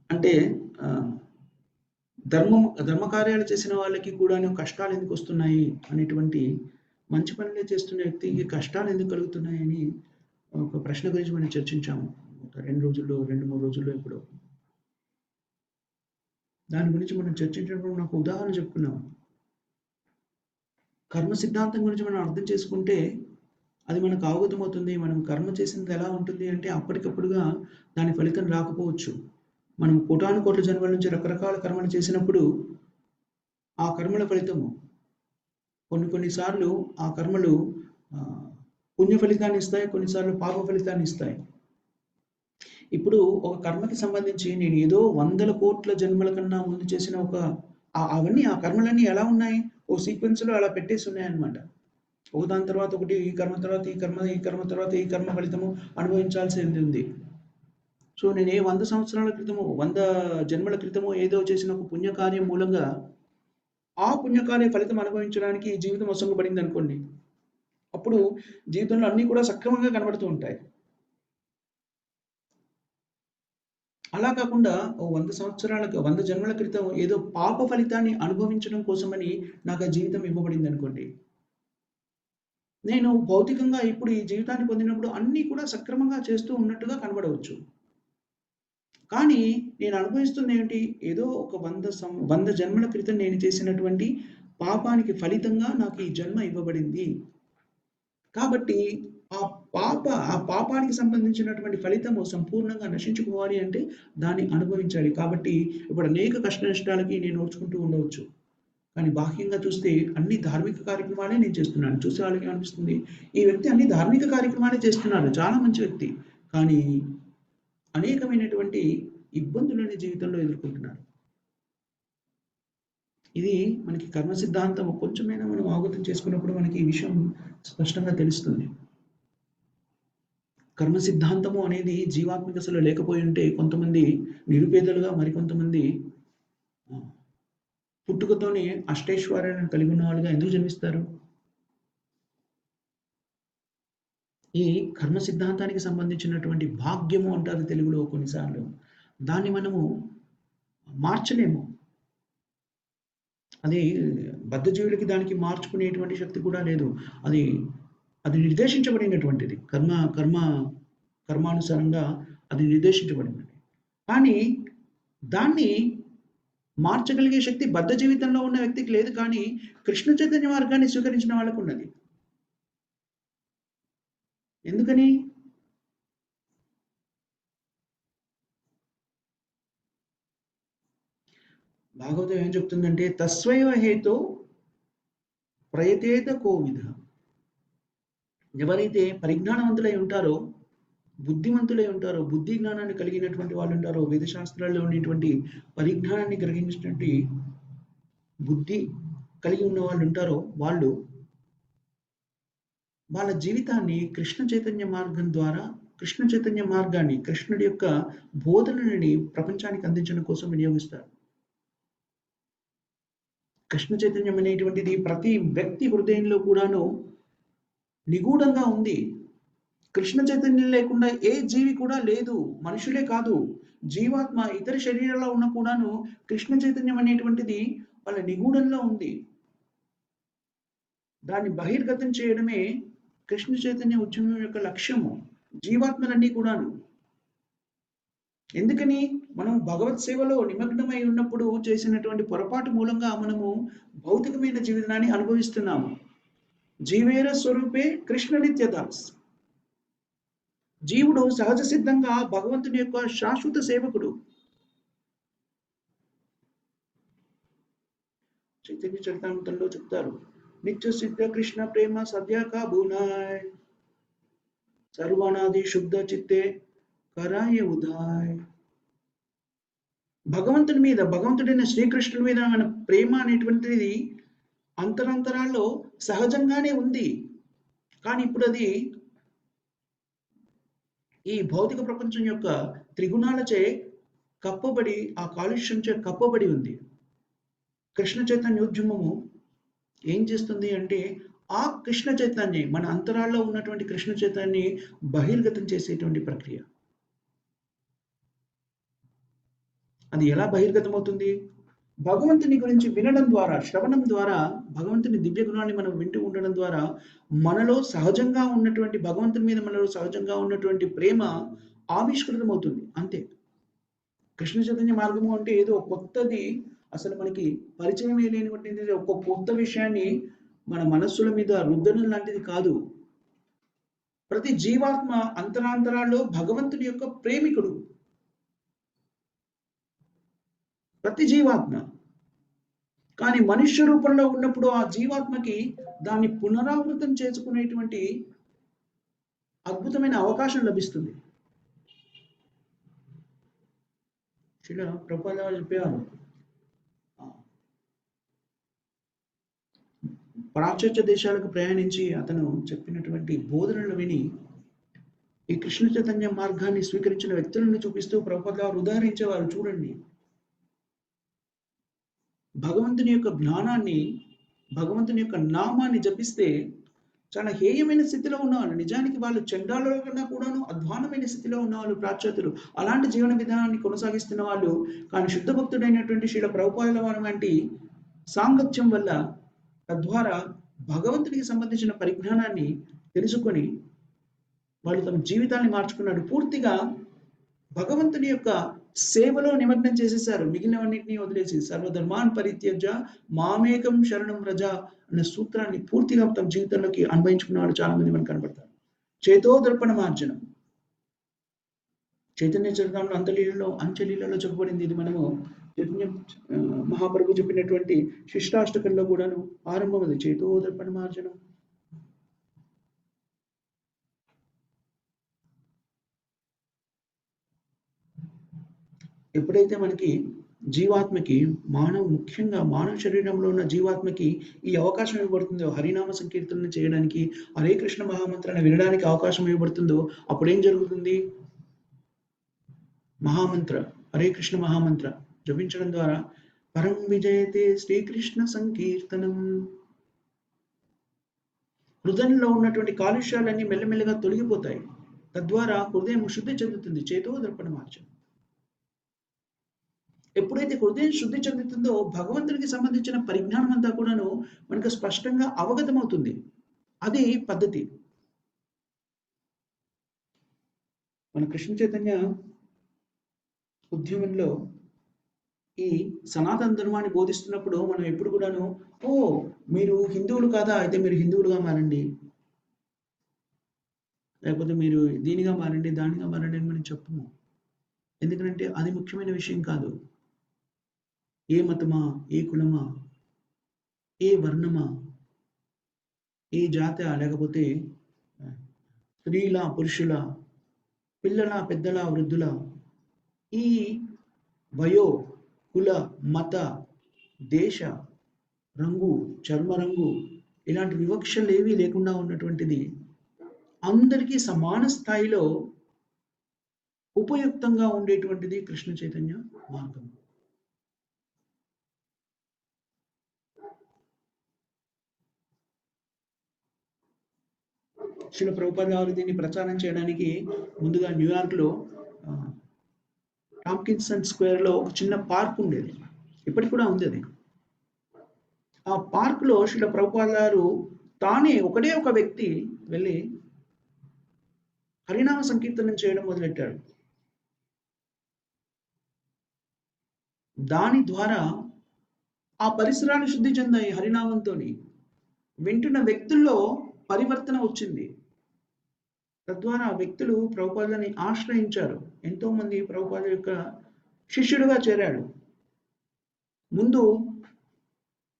అంటే ధర్మ కార్యాలు చేసిన వాళ్ళకి కూడా కష్టాలు ఎందుకు వస్తున్నాయి అనేటువంటి, మంచి పనులే చేస్తున్న వ్యక్తికి కష్టాలు ఎందుకు కలుగుతున్నాయి అని ఒక ప్రశ్న గురించి మనం చర్చించాము. ఒక 2-3 రోజుల్లో ఇప్పుడు దాని గురించి మనం చర్చించినప్పుడు నాకు ఉదాహరణ చెప్పుకున్నాము. కర్మ సిద్ధాంతం గురించి మనం అర్థం చేసుకుంటే అది మనకు అవగతమవుతుంది. మనం కర్మ చేసింది ఎలా ఉంటుంది అంటే అప్పటికప్పుడుగా దాని ఫలితం రాకపోవచ్చు. మనం కోటాను జన్మల నుంచి రకరకాల కర్మలు చేసినప్పుడు ఆ కర్మల ఫలితము కొన్నిసార్లు ఆ కర్మలు పుణ్య ఫలితాన్ని ఇస్తాయి, కొన్నిసార్లు పాప ఫలితాన్ని ఇస్తాయి. ఇప్పుడు ఒక కర్మకి సంబంధించి నేను ఏదో 100 కోట్ల జన్మల కన్నా ముందు చేసిన అవన్నీ ఆ కర్మలన్నీ ఎలా ఉన్నాయి, ఓ సీక్వెన్స్లో అలా పెట్టేసి ఉన్నాయన్నమాట. ఒకదాని తర్వాత ఒకటి, ఈ కర్మ తర్వాత ఈ కర్మ తర్వాత ఈ కర్మ ఫలితము అనుభవించాల్సి ఉంది. సో నేను 100 సంవత్సరాల క్రితము 100 జన్మల క్రితము ఏదో చేసిన ఒక పుణ్యకార్యం మూలంగా ఆ పుణ్యకార్య ఫలితం అనుభవించడానికి జీవితం వసంగబడింది అనుకోండి. అప్పుడు జీవితంలో అన్నీ కూడా సక్రమంగా కనబడుతూ ఉంటాయి. అలా కాకుండా 100 జన్మల క్రితం ఏదో పాప ఫలితాన్ని అనుభవించడం కోసమని నాకు ఆ జీవితం ఇవ్వబడింది అనుకోండి. నేను భౌతికంగా ఇప్పుడు ఈ జీవితాన్ని పొందినప్పుడు అన్నీ కూడా సక్రమంగా చేస్తూ ఉన్నట్టుగా కనబడవచ్చు. కానీ నేను అనుభవిస్తుంది ఏమిటి, ఏదో ఒక 100 జన్మల క్రితం నేను చేసినటువంటి పాపానికి ఫలితంగా నాకు ఈ జన్మ ఇవ్వబడింది. కాబట్టి ఆ పాపానికి సంబంధించినటువంటి ఫలితము సంపూర్ణంగా నశించుకోవాలి అంటే దాన్ని అనుభవించాలి. కాబట్టి ఇప్పుడు అనేక కష్ట నష్టాలకి నేను ఓర్చుకుంటూ ఉండవచ్చు. కానీ బాహ్యంగా చూస్తే అన్ని ధార్మిక కార్యక్రమాలే నేను చేస్తున్నాను. చూసే వాళ్ళకి అనిపిస్తుంది ఈ వ్యక్తి అన్ని ధార్మిక కార్యక్రమాలే చేస్తున్నాడు, చాలా మంచి వ్యక్తి. కానీ అనేకమైనటువంటి ఇబ్బందులని జీవితంలో ఎదుర్కొంటున్నారు. ఇది మనకి కర్మ సిద్ధాంతం కొంచెమైనా మనం అవగతం చేసుకున్నప్పుడు మనకి ఈ విషయం స్పష్టంగా తెలుస్తుంది. కర్మ సిద్ధాంతము అనేది జీవాత్మకి అసలు లేకపోయి ఉంటే కొంతమంది నిరుపేదలుగా, మరికొంతమంది పుట్టుకతోనే అష్టైశ్వర్యాలను కలిగి ఉన్న వాళ్ళుగా ఎందుకు జన్మిస్తారు? ఈ కర్మ సిద్ధాంతానికి సంబంధించినటువంటి భాగ్యము అంటారు తెలుగులో కొన్నిసార్లు. దాన్ని మనము మార్చలేము. అది బద్ధజీవులకి దానికి మార్చుకునేటువంటి శక్తి కూడా లేదు. అది అది నిర్దేశించబడినటువంటిది. కర్మానుసారంగా అది నిర్దేశించబడింది. కానీ దాన్ని మార్చగలిగే శక్తి బద్ధ జీవితంలో ఉన్న వ్యక్తికి లేదు, కానీ కృష్ణ చైతన్య మార్గాన్ని స్వీకరించిన వాళ్ళకు ఉన్నది. ఎందుకని? భాగవతం ఏం చెప్తుందంటే తస్వైవ హేతో ప్రయతేత కోవిధ. ఎవరైతే పరిజ్ఞానవంతులై ఉంటారో, బుద్ధిమంతులై ఉంటారో, బుద్ధి జ్ఞానాన్ని కలిగినటువంటి వాళ్ళు ఉంటారో, వేదశాస్త్రాల్లో ఉండేటువంటి పరిజ్ఞానాన్ని కలిగినటువంటి బుద్ధి కలిగి ఉన్న వాళ్ళు ఉంటారో, వాళ్ళు వాళ్ళ జీవితాన్ని కృష్ణ చైతన్య మార్గం ద్వారా, కృష్ణ చైతన్య మార్గాన్ని, కృష్ణుడి యొక్క బోధనలని ప్రపంచానికి అందించడం కోసం వినియోగిస్తారు. కృష్ణ చైతన్యం అనేటువంటిది ప్రతి వ్యక్తి హృదయంలో కూడాను నిగూఢంగా ఉంది. కృష్ణ చైతన్యం లేకుండా ఏ జీవి కూడా లేదు. మనుషులే కాదు, జీవాత్మ ఇతర శరీరాల్లో ఉన్న కూడాను కృష్ణ చైతన్యం అనేటువంటిది వాళ్ళ నిగూఢంలో ఉంది. దాన్ని బహిర్గతం చేయడమే కృష్ణ చైతన్య ఉద్యమం యొక్క లక్ష్యము. జీవాత్మలన్నీ కూడాను. ఎందుకని? మనం భగవత్ సేవలో నిమగ్నమై ఉన్నప్పుడు చేసినటువంటి పొరపాటు మూలంగా మనము భౌతికమైన జీవితాన్ని అనుభవిస్తున్నాము. జీవేర స్వరూపే కృష్ణ నిత్యదాస్. జీవుడు సహజ సిద్ధంగా భగవంతుని యొక్క శాశ్వత సేవకుడు. చైతన్య చరితామృతంలో చెప్తారు, నిత్య సిద్ధ కృష్ణ ప్రేమ సద్య కాబూనాయ్, సర్వనాది శుద్ధ చిత్తే కరాయ ఉదాయ్. భగవంతుని మీద, భగవంతుడైన శ్రీకృష్ణుడి మీద మన ప్రేమ అనేటువంటిది అంతరంతరాల్లో సహజంగానే ఉంది. కానీ ఇప్పుడు అది ఈ భౌతిక ప్రపంచం యొక్క త్రిగుణాలచే కప్పబడి, ఆ కాలుష్యంచే కప్పబడి ఉంది. కృష్ణ చైతన్యోద్యమము ఏం చేస్తుంది అంటే ఆ కృష్ణ చైతన్యాన్ని, మన అంతరాల్లో ఉన్నటువంటి కృష్ణ చైతన్యాన్ని బహిర్గతం చేసేటువంటి ప్రక్రియ. అది ఎలా బహిర్గతం అవుతుంది? భగవంతుని గురించి వినడం ద్వారా, శ్రవణం ద్వారా, భగవంతుని దివ్య గుణాన్ని మనం వింటూ ఉండడం ద్వారా మనలో సహజంగా ఉన్నటువంటి, భగవంతుని మీద మనలో సహజంగా ఉన్నటువంటి ప్రేమ ఆవిష్కృతం అవుతుంది. అంతే. కృష్ణ చైతన్య మార్గము అంటే ఏదో కొత్తది, అసలు మనకి పరిచయమే లేనిటువంటిది, ఒక కొత్త విషయాన్ని మన మనస్సుల మీద రుద్దడం లాంటిది కాదు. ప్రతి జీవాత్మ అంతరాంతరాల్లో భగవంతుని యొక్క ప్రేమికుడు. ప్రతి జీవాత్మ. కానీ మనుష్య రూపంలో ఉన్నప్పుడు ఆ జీవాత్మకి దాన్ని పునరావృతం చేసుకునేటువంటి అద్భుతమైన అవకాశం లభిస్తుంది. ప్రభుపాద చెప్పేవారు, పాశ్చాత్య దేశాలకు ప్రయాణించి అతను చెప్పినటువంటి బోధనలు విని ఈ కృష్ణ చైతన్య మార్గాన్ని స్వీకరించిన వ్యక్తులను చూపిస్తూ ప్రభుపాద వారు ఉదాహరించేవారు. చూడండి, భగవంతుని యొక్క జ్ఞానాన్ని, భగవంతుని యొక్క నామాన్ని జపిస్తే చాలా హేయమైన స్థితిలో ఉన్నవాళ్ళు, నిజానికి వాళ్ళు చండాల కన్నా కూడాను అధ్వానమైన స్థితిలో ఉన్నవాళ్ళు పాశ్చాత్యులు. అలాంటి జీవన విధానాన్ని కొనసాగిస్తున్న వాళ్ళు, కానీ శుద్ధ భక్తుడైనటువంటి శ్రీల ప్రభుపాదుల వారి వంటి సాంగత్యం వల్ల తద్వారా భగవంతునికి సంబంధించిన పరిజ్ఞానాన్ని తెలుసుకొని వాళ్ళు తమ జీవితాన్ని మార్చుకున్నాడు. పూర్తిగా భగవంతుని యొక్క సేవలో నిమగ్నం చేసేసారు. మిగిలినవన్నింటినీ వదిలేసి సర్వధర్మాన్ పరిత్యజ్య మామేకం శరణం వ్రజ అన్న సూత్రాన్ని పూర్తిగా తమ జీవితంలోకి అన్వయించుకున్న వాళ్ళు చాలా మంది మనకు కనబడతారు. చేతోదర్పణ మార్జనం చైతన్య చరితాంలో అంచెలీలలో చెప్పబడింది. ఇది మనము చైతన్య మహాప్రభు చెప్పినటువంటి శిష్టాష్టకంలో కూడాను ఆరంభం అది. చేతోదర్పణ మార్జనం. ఎప్పుడైతే మనకి జీవాత్మకి ముఖ్యంగా మానవ శరీరంలో ఉన్న జీవాత్మకి ఈ అవకాశం ఇవ్వబడుతుందో, హరినామ సంకీర్తన చేయడానికి, హరే కృష్ణ మహామంత్రాన్ని వినడానికి అవకాశం ఇవ్వబడుతుందో, అప్పుడు ఏం జరుగుతుంది? మహామంత్ర, హరే కృష్ణ మహామంత్ర జపించడం ద్వారా పరం విజయతే శ్రీకృష్ణ సంకీర్తనం, హృదయంలో ఉన్నటువంటి కాలుష్యాలన్నీ మెల్లమెల్లగా తొలగిపోతాయి. తద్వారా హృదయం శుద్ధి చెందుతుంది. చేతో దర్పణ మార్చం. ఎప్పుడైతే హృదయం శుద్ధి చెందుతుందో భగవంతుడికి సంబంధించిన పరిజ్ఞానం అంతా కూడాను మనకు స్పష్టంగా అవగతమవుతుంది. అది పద్ధతి. మన కృష్ణ చైతన్య ఉద్యమంలో ఈ సనాతన ధర్మాన్ని బోధిస్తున్నప్పుడు మనం ఎప్పుడు కూడాను, ఓ మీరు హిందువులు కాదా, అయితే మీరు హిందువులుగా మారండి, లేకపోతే మీరు దీనిగా మారండి, దానిగా మారండి అని మనం చెప్పము. ఎందుకంటే అది ముఖ్యమైన విషయం కాదు. ఏ మతమా, ఏ కులమా, ఏ వర్ణమా, ఏ జాత, లేకపోతే స్త్రీల, పురుషుల, పిల్లల, పెద్దల, వృద్ధుల, ఈ వయో, కుల, మత, దేశ, రంగు, చర్మ రంగు, ఇలాంటి వివక్షలు ఏవీ లేకుండా ఉన్నటువంటిది, అందరికీ సమాన స్థాయిలో ఉపయుక్తంగా ఉండేటువంటిది కృష్ణ చైతన్య మార్గం. శ్రీల ప్రభుపాద గారు దీన్ని ప్రచారం చేయడానికి ముందుగా న్యూయార్క్లో టాంకిన్సన్ స్క్వేర్లో ఒక చిన్న పార్క్ ఉండేది. ఇప్పటికి కూడా ఉంది అది. ఆ పార్క్లో శ్రీల ప్రభుపాద గారు తానే ఒకడే ఒక వ్యక్తి వెళ్ళి హరినామ సంకీర్తనం చేయడం మొదలెట్టాడు. దాని ద్వారా ఆ పరిసరాలు శుద్ధి చెందాయి. హరినామంతో వింటున్న వ్యక్తుల్లో పరివర్తన వచ్చింది. తద్వారా వ్యక్తులు ప్రభుపాదని ఆశ్రయించారు. ఎంతో మంది ప్రభుపాద యొక్క శిష్యుడుగా చేరాడు. ముందు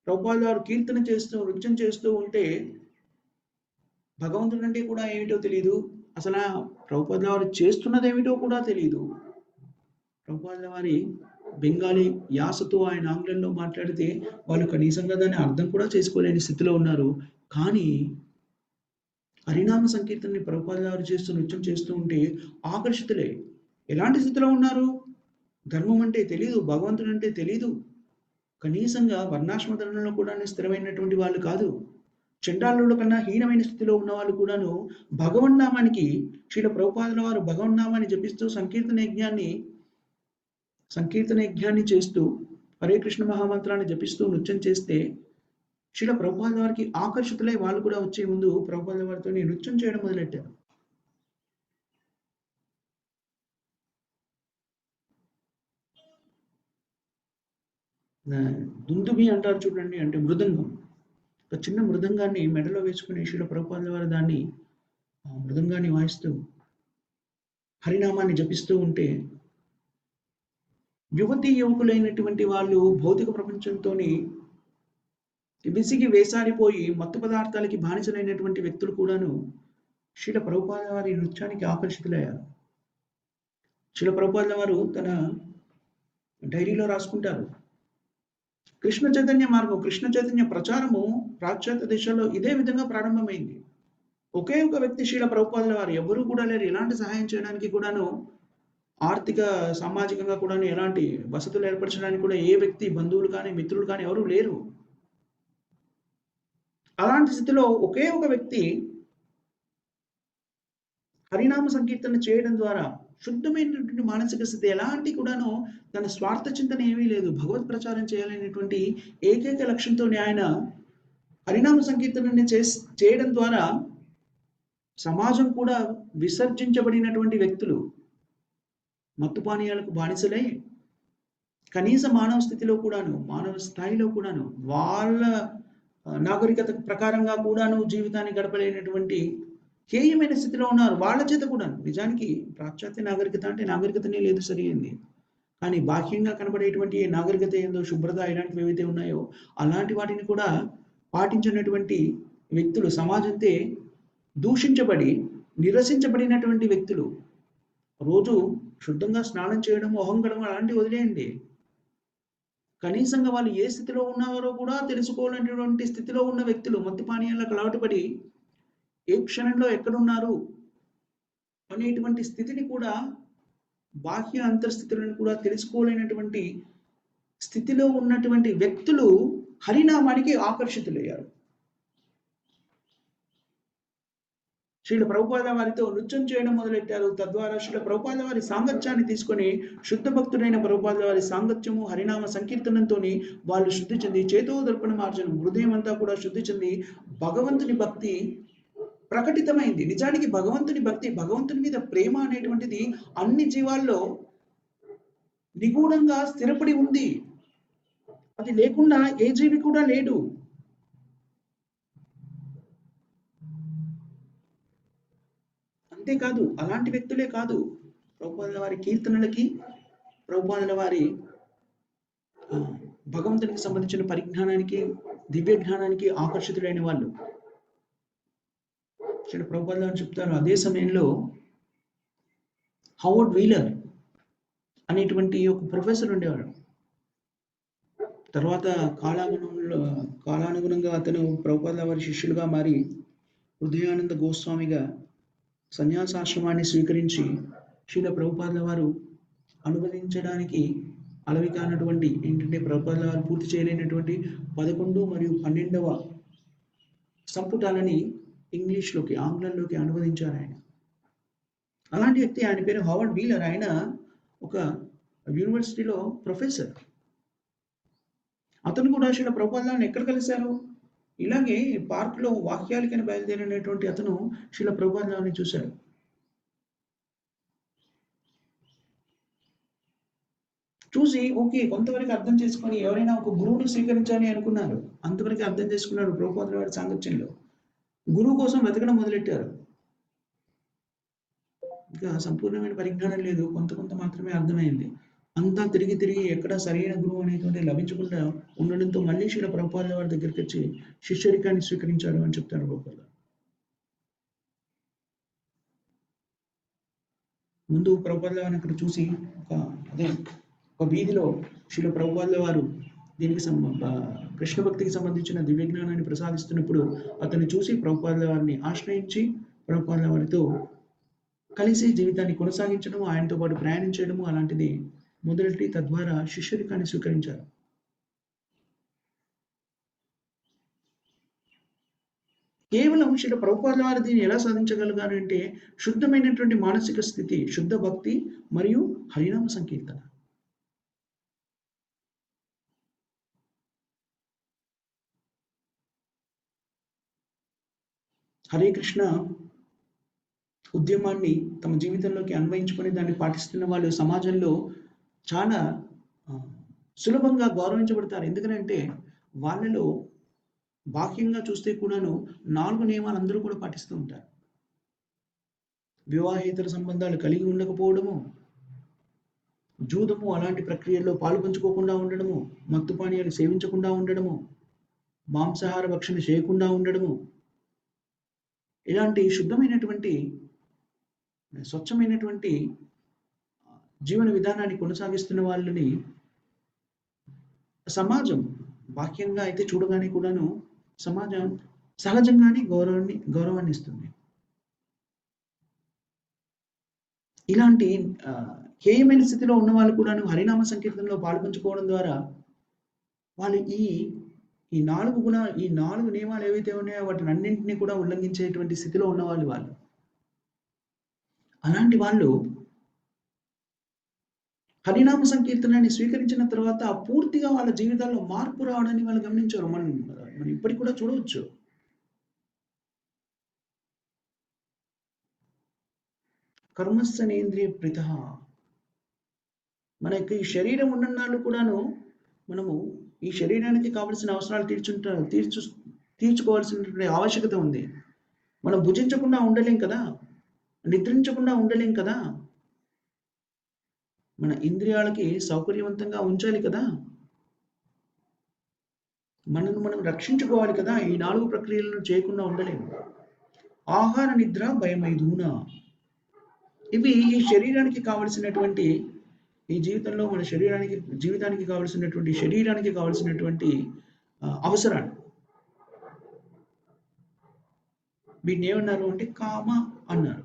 ప్రభుపాద గారు కీర్తన చేస్తూ, నృత్యం చేస్తూ ఉంటే భగవంతుడంటే కూడా ఏమిటో తెలియదు, అసలు ప్రభుపాద గారు చేస్తున్నది ఏమిటో కూడా తెలియదు. ప్రభుపాద వారి బెంగాలీ యాసతో ఆయన ఆంగ్లంలో మాట్లాడితే వాళ్ళు కనీసంగా దాన్ని అర్థం కూడా చేసుకోలేని స్థితిలో ఉన్నారు. కానీ హరినామ సంకీర్తనని ప్రభుపాద గారు చేస్తూ నృత్యం చేస్తూ ఉంటే ఆకర్షితులే. ఎలాంటి స్థితిలో ఉన్నారు? ధర్మం అంటే తెలీదు, భగవంతుడు అంటే తెలీదు, కనీసంగా వర్ణాశ్రమ ధర్మంలో కూడా స్థిరమైనటువంటి వాళ్ళు కాదు. చండాలుల కన్నా హీనమైన స్థితిలో ఉన్న వాళ్ళు కూడాను భగవన్నామానికి, శ్రీల ప్రభుపాదుల వారు భగవన్నామాన్ని జపిస్తూ సంకీర్తన యజ్ఞాన్ని చేస్తూ హరే కృష్ణ మహామంత్రాన్ని జపిస్తూ నృత్యం చేస్తే శ్రీల ప్రభుపాద వారికి ఆకర్షితులై వాళ్ళు కూడా వచ్చే ముందు ప్రభుపాద వారితో నృత్యం చేయడం మొదలెట్టారు. దుందుబి అంటారు చూడండి, అంటే మృదంగం. ఒక చిన్న మృదంగాన్ని మెడలో వేసుకుని శ్రీల ప్రభుపాద వారు దాన్ని మృదంగాన్ని వాయిస్తూ హరినామాన్ని జపిస్తూ ఉంటే యువతీ యువకులైనటువంటి వాళ్ళు భౌతిక ప్రపంచంతో విసిగి వేసారిపోయి మత్తు పదార్థాలకి బానిసలైనటువంటి వ్యక్తులు కూడాను శ్రీల ప్రభుపాద వారి నృత్యానికి ఆకర్షితులయ్యారు. శ్రీల ప్రభుపాద వారు తన డైరీలో రాసుకుంటారు, కృష్ణ చైతన్య మార్గం, కృష్ణ చైతన్య ప్రచారము పాశ్చాత్య దేశాల్లో ఇదే విధంగా ప్రారంభమైంది. ఒకే ఒక వ్యక్తి శ్రీల ప్రభుపాదుల వారు, ఎవరు కూడా లేరు. ఎలాంటి సహాయం చేయడానికి కూడాను, ఆర్థిక సామాజికంగా కూడా ఎలాంటి వసతులు ఏర్పరచడానికి కూడా ఏ వ్యక్తి, బంధువులు కానీ మిత్రులు కానీ ఎవరు లేరు. అలాంటి స్థితిలో ఒకే ఒక వ్యక్తి హరినామ సంకీర్తన చేయడం ద్వారా శుద్ధమైనటువంటి మానసిక స్థితి, ఎలాంటి కూడాను తన స్వార్థ చింతన ఏమీ లేదు, భగవత్ ప్రచారం చేయాలనేటువంటి ఏకైక లక్ష్యంతో ఆయన హరినామ సంకీర్తనని చేయడం ద్వారా సమాజం కూడా విసర్జించబడినటువంటి వ్యక్తులు మత్తుపానీయాలకు బానిసలై కనీస మానవ స్థితిలో కూడాను, మానవ స్థాయిలో కూడాను, వాళ్ళ నాగరికత ప్రకారంగా కూడాను జీవితాన్ని గడపలేనటువంటి హేయమైన స్థితిలో ఉన్నారు. వాళ్ళ చేత కూడా నిజానికి పాశ్చాత్య నాగరికత అంటే నాగరికతనే లేదు, సరైంది. కానీ బాహ్యంగా కనబడేటువంటి నాగరికత ఏందో, శుభ్రత, ఇలాంటివి ఏవైతే ఉన్నాయో అలాంటి వాటిని కూడా పాటించినటువంటి వ్యక్తులు, సమాజంతో దూషించబడి నిరసించబడినటువంటి వ్యక్తులు రోజు శుద్ధంగా స్నానం చేయడం, మొహం కడగడం అలాంటివి వదిలేయండి. కనీసంగా వాళ్ళు ఏ స్థితిలో ఉన్నారో కూడా తెలుసుకోలేనటువంటి స్థితిలో ఉన్న వ్యక్తులు మత్తు పానీయాలకు అలవాటు పడి ఏ క్షణంలో ఎక్కడున్నారు అనేటువంటి స్థితిని కూడా, బాహ్య అంతర్స్థితులను కూడా తెలుసుకోలేనటువంటి స్థితిలో ఉన్నటువంటి వ్యక్తులు హరినామానికి ఆకర్షితులయ్యారు. శ్రీల ప్రభుపాద వారితో నృత్యం చేయడం మొదలెట్టారు. తద్వారా శ్రీల ప్రభుపాద వారి సాంగత్యాన్ని తీసుకొని శుద్ధ భక్తుడైన ప్రభుపాద వారి సాంగత్యము హరినామ సంకీర్తనంతో వాళ్ళు శుద్ధి చెంది చేతో దర్పణ మార్జనం, హృదయం అంతా కూడా శుద్ధి చెంది భగవంతుని భక్తి ప్రకటితమైంది. నిజానికి భగవంతుని భక్తి, భగవంతుని మీద ప్రేమ అనేటువంటిది అన్ని జీవాల్లో నిగూఢంగా స్థిరపడి ఉంది. అది లేకుండా ఏ జీవి కూడా లేడు. అంతేకాదు, అలాంటి వ్యక్తులే కాదు, ప్రభుపాదుల వారి కీర్తనలకి, ప్రభుపాదుల వారి భగవంతునికి సంబంధించిన పరిజ్ఞానానికి, దివ్య జ్ఞానానికి ఆకర్షితులైన వాళ్ళు. ఇక్కడ ప్రభుపాదుల వారు చెప్తారు, అదే సమయంలో హవర్డ్ వీలర్ అనేటువంటి ఒక ప్రొఫెసర్ ఉండేవాడు. తర్వాత కాలానుగుణంగా అతను ప్రభుపాదుల వారి శిష్యులుగా మారి హృదయానంద గోస్వామిగా సన్యాసాశ్రమాన్ని స్వీకరించి శ్రీల ప్రభుపాదుల వారు అనువదించడానికి అలవి కానటువంటి ఏంటంటే ప్రభుపాదుల వారు పూర్తి చేయలేనటువంటి 11 మరియు 12వ సంపుటాలని ఇంగ్లీష్లోకి, ఆంగ్లంలోకి అనువదించారు ఆయన. అలాంటి వ్యక్తి, ఆయన పేరు హవర్డ్ వీలర్. ఆయన ఒక యూనివర్సిటీలో ప్రొఫెసర్. అతను కూడా శ్రీల ప్రభుపాదుల వారిని ఎక్కడ కలిశారు? ఇలాగే పార్క్లో వాక్యాలకని బయలుదేరినటువంటి అతను శ్రీల ప్రభుపాదుల వారిని చూశాడు. చూసి ఓకే, కొంతవరకు అర్థం చేసుకొని ఎవరైనా ఒక గురువుని స్వీకరించాలి అనుకున్నారు. అంతవరకు అర్థం చేసుకున్నాడు ప్రభుపాదుల వారి సాంగత్యంలో. గురువు కోసం వెతకడం మొదలెట్టారు. ఇంకా సంపూర్ణమైన పరిజ్ఞానం లేదు, కొంత మాత్రమే అర్థమైంది. అంతా తిరిగి ఎక్కడ సరైన గురువు అనేటువంటి లభించకుండా ఉండడంతో మళ్ళీ శ్రీల ప్రభుపాదుల వారి దగ్గరికి వచ్చి శిష్యరికాన్ని స్వీకరించాడు అని చెప్తారు ప్రభుపాదుల. ముందు ప్రభుపాదుల వారిని అక్కడ చూసి ఒక వీధిలో శ్రీల ప్రభుపాదుల వారు దీనికి కృష్ణ భక్తికి సంబంధించిన దివ్య జ్ఞానాన్ని ప్రసాదిస్తున్నప్పుడు అతన్ని చూసి ప్రభుపాదుల వారిని ఆశ్రయించి ప్రభుపాదుల వారితో కలిసి జీవితాన్ని కొనసాగించడం, ఆయనతో పాటు ప్రయాణించడము అలాంటిది మొదలెట్టి తద్వారా శిష్యరికాన్ని స్వీకరించారు. కేవలం శ్రీల ప్రభుపాదుల వారు దీన్ని ఎలా సాధించగలిగారు అంటే శుద్ధమైనటువంటి మానసిక స్థితి, శుద్ధ భక్తి మరియు హరినామ సంకీర్తన. హరే కృష్ణ ఉద్యమాన్ని తమ జీవితంలోకి అన్వయించుకొని దాన్ని పాటిస్తున్న వాళ్ళు సమాజంలో చాలా సులభంగా గౌరవించబడతారు. ఎందుకంటే వాళ్ళలో బాహ్యంగా చూస్తే కూడాను 4 నియమాలు అందరూ కూడా పాటిస్తూ ఉంటారు. వివాహేతర సంబంధాలు కలిగి ఉండకపోవడము, జూదము అలాంటి ప్రక్రియల్లో పాల్పంచుకోకుండా ఉండడము, మత్తు పానీయాలు సేవించకుండా ఉండడము, మాంసాహార భక్షణ చేయకుండా ఉండడము, ఇలాంటి శుద్ధమైనటువంటి స్వచ్ఛమైనటువంటి జీవన విధానాన్ని కొనసాగిస్తున్న వాళ్ళని సమాజం బాహ్యంగా అయితే చూడగానే కూడాను సమాజం సహజంగానే గౌరవాన్ని ఇస్తుంది. ఇలాంటి హేయమైన స్థితిలో ఉన్న వాళ్ళు కూడాను హరినామ సంకీర్తనలో పాల్పంచుకోవడం ద్వారా వాళ్ళు ఈ 4 నియమాలు ఏవైతే ఉన్నాయో వాటిని అన్నింటినీ కూడా ఉల్లంఘించేటువంటి స్థితిలో ఉన్నవాళ్ళు వాళ్ళు. అలాంటి వాళ్ళు హరినామ సంకీర్తనాన్ని స్వీకరించిన తర్వాత పూర్తిగా వాళ్ళ జీవితాల్లో మార్పు రావడాన్ని వాళ్ళు గమనించారు. మనం ఇప్పటికి కూడా చూడవచ్చు. కర్మస్థనేంద్రియ ప్రీత. మన యొక్క ఈ శరీరం ఉన్ననాళ్ళు కూడాను మనము ఈ శరీరానికి కావలసిన అవసరాలు తీర్చుకోవాల్సినటువంటి ఆవశ్యకత ఉంది. మనం భుజించకుండా ఉండలేం కదా, నిద్రించకుండా ఉండలేం కదా, మన ఇంద్రియాలకి సౌకర్యవంతంగా ఉంచాలి కదా, మనను మనం రక్షించుకోవాలి కదా. ఈ 4 ప్రక్రియలను చేయకుండా ఉండలేము. ఆహార నిద్ర భయమైదూన. ఇవి ఈ శరీరానికి కావలసినటువంటి, ఈ జీవితంలో మన శరీరానికి కావలసినటువంటి అవసరాలు. వీటిని ఏమన్నారు అంటే కామ అన్నారు.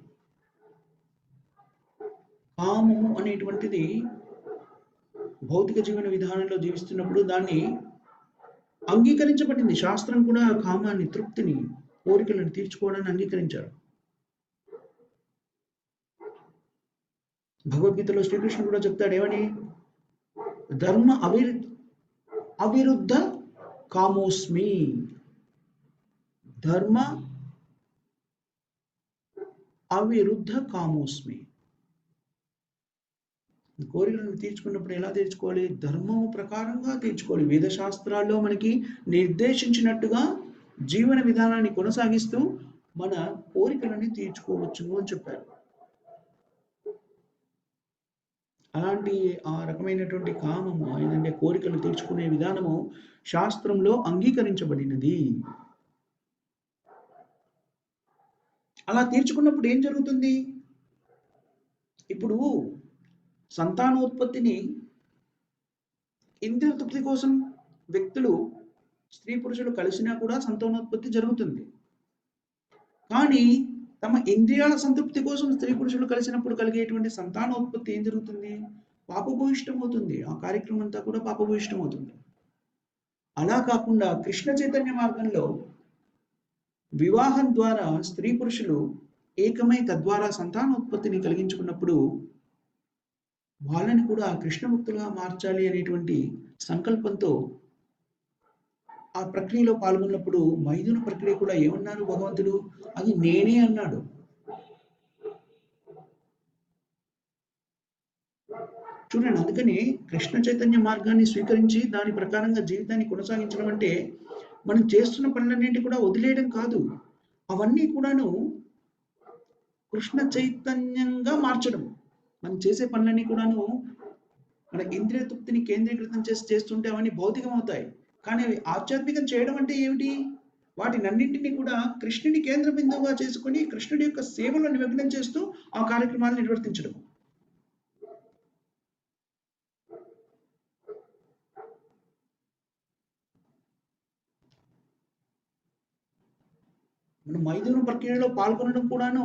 కామము అనేటువంటిది భౌతిక జీవన విధానంలో జీవిస్తున్నప్పుడు దాన్ని అంగీకరించబడింది. శాస్త్రం కూడా కామాన్ని, తృప్తిని, కోరికలను తీర్చుకోవడాన్ని అంగీకరించారు. భగవద్గీతలో శ్రీకృష్ణుడు కూడా చెప్తాడు ఏమని, ధర్మ అవిరుద్ధ కామోస్మి, ధర్మ అవిరుద్ధ కామోస్మి. కోరికలను తీర్చుకున్నప్పుడు ఎలా తీర్చుకోవాలి? ధర్మము ప్రకారంగా తీర్చుకోవాలి. వేదశాస్త్రాల్లో మనకి నిర్దేశించినట్టుగా జీవన విధానాన్ని కొనసాగిస్తూ మన కోరికలని తీర్చుకోవచ్చు అని చెప్పారు. అలాంటి ఆ రకమైనటువంటి కామము ఏంటంటే కోరికలు తీర్చుకునే విధానము శాస్త్రంలో అంగీకరించబడినది. అలా తీర్చుకున్నప్పుడు ఏం జరుగుతుంది? ఇప్పుడు సంతానోత్పత్తిని ఇంద్రియ తృప్తి కోసం వ్యక్తులు, స్త్రీ పురుషులు కలిసినా కూడా సంతానోత్పత్తి జరుగుతుంది. కానీ తమ ఇంద్రియాల సంతృప్తి కోసం స్త్రీ పురుషులు కలిసినప్పుడు కలిగేటువంటి సంతానోత్పత్తి ఏం జరుగుతుంది? పాపభూయిష్టం అవుతుంది. ఆ కార్యక్రమం అంతా కూడా పాపభూయిష్టం అవుతుంది. అలా కాకుండా కృష్ణ చైతన్య మార్గంలో వివాహం ద్వారా స్త్రీ పురుషులు ఏకమై తద్వారా సంతానోత్పత్తిని కలిగించుకున్నప్పుడు వాళ్ళని కూడా కృష్ణముక్తులుగా మార్చాలి అనేటువంటి సంకల్పంతో ఆ ప్రక్రియలో పాల్గొన్నప్పుడు మైథున ప్రక్రియ కూడా ఏమన్నారు భగవంతుడు? అది నేనే అన్నాడు. చూడండి, అందుకని కృష్ణ చైతన్య మార్గాన్ని స్వీకరించి దాని ప్రకారంగా జీవితాన్ని కొనసాగించడం అంటే మనం చేస్తున్న పనులన్నింటి కూడా వదిలేయడం కాదు. అవన్నీ కూడాను కృష్ణ చైతన్యంగా మార్చడం. మనం చేసే పనులన్నీ కూడాను మన ఇంద్రియ తృప్తిని కేంద్రీకృతం చేసి చేస్తుంటే అవన్నీ భౌతికం అవుతాయి. కానీ అవి ఆధ్యాత్మికం చేయడం అంటే ఏమిటి? వాటినన్నింటినీ కూడా కృష్ణుని కేంద్ర బిందువుగా చేసుకుని కృష్ణుడి యొక్క సేవలో నిమగ్నం చేస్తూ ఆ కార్యక్రమాలను నిర్వర్తించడం. మనం మైథున ప్రక్రియలో పాల్గొనడం కూడాను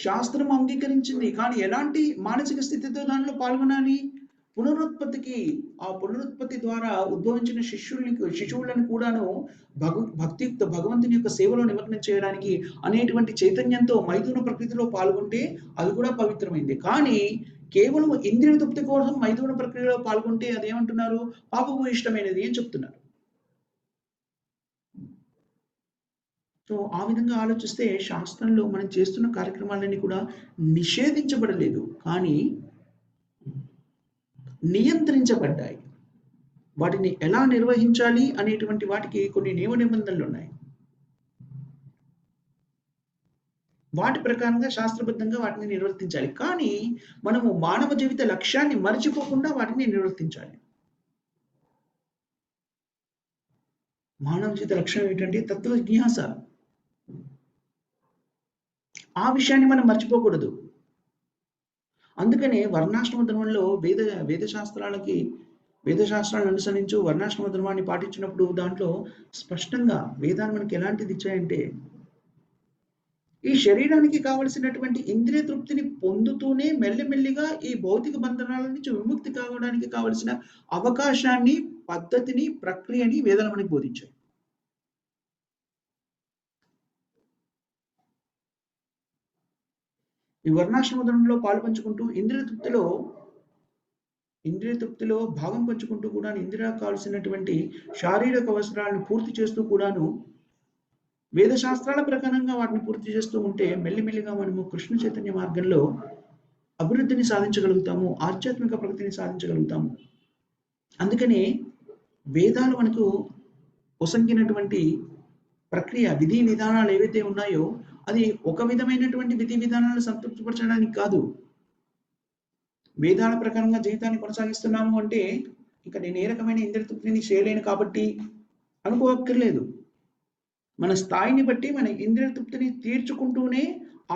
శాస్త్రం అంగీకరించింది. కానీ ఎలాంటి మానసిక స్థితితో దానిలో పాల్గొనాలి? ఆ పునరుత్పత్తి ద్వారా ఉద్భవించిన శిశువులను కూడాను భక్తియుక్త భగవంతుని యొక్క సేవలో నిమగ్నం చేయడానికి అనేటువంటి చైతన్యంతో మైథున ప్రకృతిలో పాల్గొంటే అది కూడా పవిత్రమైంది. కానీ కేవలం ఇంద్రియ తృప్తి కోసం మైథున ప్రక్రియలో పాల్గొంటే అదేమంటున్నారు? పాపభూయిష్టమైనది అని చెప్తున్నారు. సో ఆ విధంగా ఆలోచిస్తే శాస్త్రంలో మనం చేస్తున్న కార్యక్రమాలన్నీ కూడా నిషేధించబడలేదు, కానీ నియంత్రించబడ్డాయి. వాటిని ఎలా నిర్వహించాలి అనేటువంటి వాటికి కొన్ని నియమ నిబంధనలు ఉన్నాయి. వాటి ప్రకారంగా శాస్త్రబద్ధంగా వాటిని నిర్వర్తించాలి. కానీ మనము మానవ జీవిత లక్ష్యాన్ని మర్చిపోకుండా వాటిని నిర్వర్తించాలి. మానవ జీవిత లక్ష్యం ఏంటంటే తత్వ జిజ్ఞాస. ఆ విషయాన్ని మనం మర్చిపోకూడదు. అందుకనే వర్ణాశ్రమ ధర్మంలో వేదశాస్త్రాలను అనుసరించు వర్ణాశ్రమ ధర్మాన్ని పాటించినప్పుడు దాంట్లో స్పష్టంగా వేదాలు మనకి ఎలాంటిది ఇచ్చాయంటే, ఈ శరీరానికి కావలసినటువంటి ఇంద్రియ తృప్తిని పొందుతూనే మెల్లిమెల్లిగా ఈ భౌతిక బంధనాల నుంచి విముక్తి కావడానికి కావలసిన అవకాశాన్ని, పద్ధతిని, ప్రక్రియని వేదాలు మనకి బోధించాయి. ఈ వర్ణాశ్రమ ధర్మంలో పాల్పంచుకుంటూ ఇంద్రియ తృప్తిలో భాగం పంచుకుంటూ కూడా ఇంద్రియాలకు కావాల్సినటువంటి శారీరక అవసరాలను పూర్తి చేస్తూ కూడాను వేదశాస్త్రాల ప్రకారంగా వాటిని పూర్తి చేస్తూ ఉంటే మెల్లిమెల్లిగా మనము కృష్ణ చైతన్య మార్గంలో అభివృద్ధిని సాధించగలుగుతాము, ఆధ్యాత్మిక ప్రగతిని సాధించగలుగుతాము. అందుకనే వేదాలు మనకు ఒసంగినటువంటి ప్రక్రియ, విధి విధానాలు ఏవైతే ఉన్నాయో అది ఒక విధమైనటువంటి విధి విధానాలను సంతృప్తిపరచడానికి కాదు. వేదాల ప్రకారంగా జీవితాన్ని కొనసాగిస్తున్నాము అంటే ఇక నేను ఏ రకమైన ఇంద్రియ తృప్తిని చేయలేను కాబట్టి అనుకోవక్కర్లేదు. మన స్థాయిని బట్టి మన ఇంద్రియ తృప్తిని తీర్చుకుంటూనే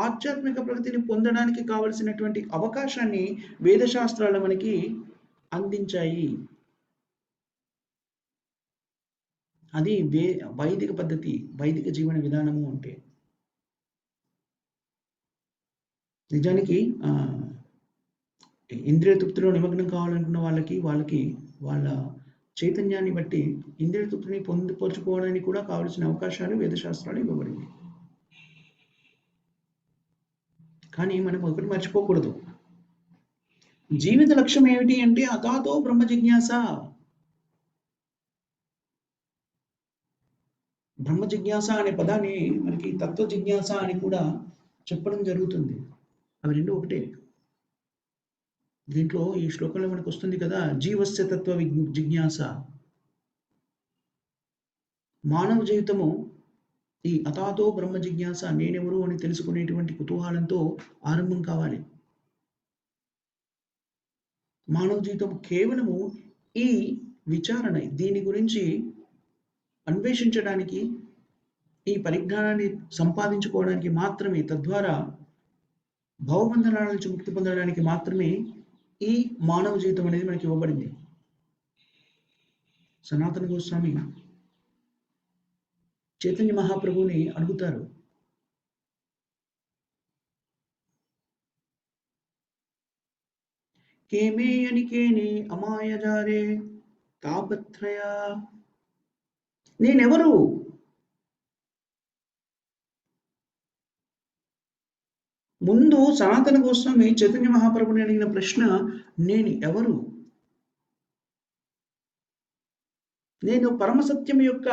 ఆధ్యాత్మిక ప్రగతిని పొందడానికి కావలసినటువంటి అవకాశాన్ని వేదశాస్త్రాలు మనకి అందించాయి. అది వైదిక పద్ధతి, వైదిక జీవన విధానము అంటే. నిజానికి ఇంద్రియ తృప్తిలో నిమగ్నం కావాలనుకున్న వాళ్ళకి వాళ్ళ చైతన్యాన్ని బట్టి ఇంద్రియ తృప్తిని పొందుపరుచుకోవడానికి కూడా కావలసిన అవకాశాలు వేదశాస్త్రాలు ఇవ్వబడింది. కానీ మనం ఒకటి మర్చిపోకూడదు, జీవిత లక్ష్యం ఏమిటి అంటే అథాతో బ్రహ్మ జిజ్ఞాస. బ్రహ్మ జిజ్ఞాస అనే పదాన్ని మనకి తత్వ జిజ్ఞాస అని కూడా చెప్పడం జరుగుతుంది. అవి రెండు ఒకటే. దీంట్లో ఈ శ్లోకంలో మనకు వస్తుంది కదా, జీవస్య తత్వ జిజ్ఞాస. మానవ జీవితము ఈ అథాతో బ్రహ్మ జిజ్ఞాస, నేనెవరు అని తెలుసుకునేటువంటి కుతూహలంతో ఆరంభం కావాలి. మానవ జీవితం కేవలము ఈ విచారణ, దీని గురించి అన్వేషించడానికి, ఈ పరిజ్ఞానాన్ని సంపాదించుకోవడానికి మాత్రమే, తద్వారా భవబంధనాల నుంచి ముక్తి పొందడానికి మాత్రమే ఈ మానవ జీవితం అనేది మనకి ఇవ్వబడింది. సనాతన గోస్వామి చైతన్య మహాప్రభుని అడుగుతారు, కేమే అనికేని అమాయజారే తాపత్రయ, నేనెవరు? ముందు సనాతన గోస్వామి చైతన్య మహాప్రభుని అడిగిన ప్రశ్న, నేను ఎవరు? నేను పరమసత్యం యొక్క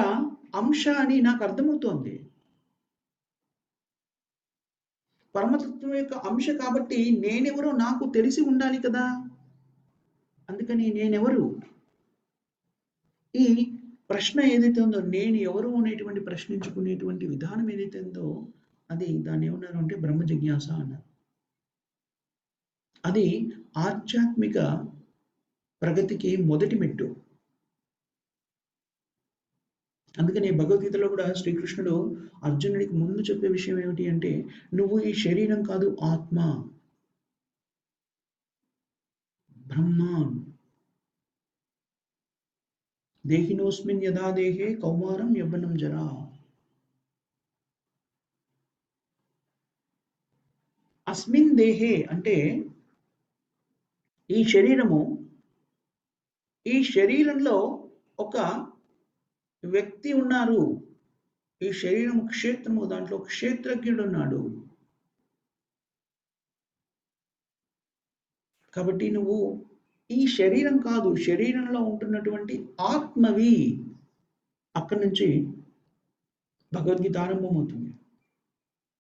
అంశ అని నాకు అర్థమవుతోంది. పరమతత్వం యొక్క అంశ కాబట్టి నేనెవరో నాకు తెలిసి ఉండాలి కదా. అందుకని నేనెవరు, ఈ ప్రశ్న ఏదైతే ఉందో, నేను ఎవరు అనేటువంటి ప్రశ్నించుకునేటువంటి విధానం ఏదైతే ఉందో, అది దాన్ని ఏమన్నారు అంటే బ్రహ్మ జిజ్ఞాస అన్నారు. అది ఆధ్యాత్మిక ప్రగతికి మొదటి మెట్టు. అందుకని భగవద్గీతలో కూడా శ్రీకృష్ణుడు అర్జునుడికి ముందు చెప్పే విషయం ఏమిటి అంటే, నువ్వు ఈ శరీరం కాదు, ఆత్మ, బ్రహ్మ. దేహినోస్మిన్ యదా దేహే కౌమారం యవ్వనం జరా. అస్మిన్ దేహే అంటే ఈ శరీరము, ఈ శరీరంలో ఒక వ్యక్తి ఉన్నారు. ఈ శరీరం క్షేత్రము, దాంట్లో క్షేత్రజ్ఞుడు ఉన్నాడు. కాబట్టి నువ్వు ఈ శరీరం కాదు, శరీరంలో ఉంటున్నటువంటి ఆత్మవి. అక్కడి నుంచి భగవద్గీత ఆరంభమవుతుంది.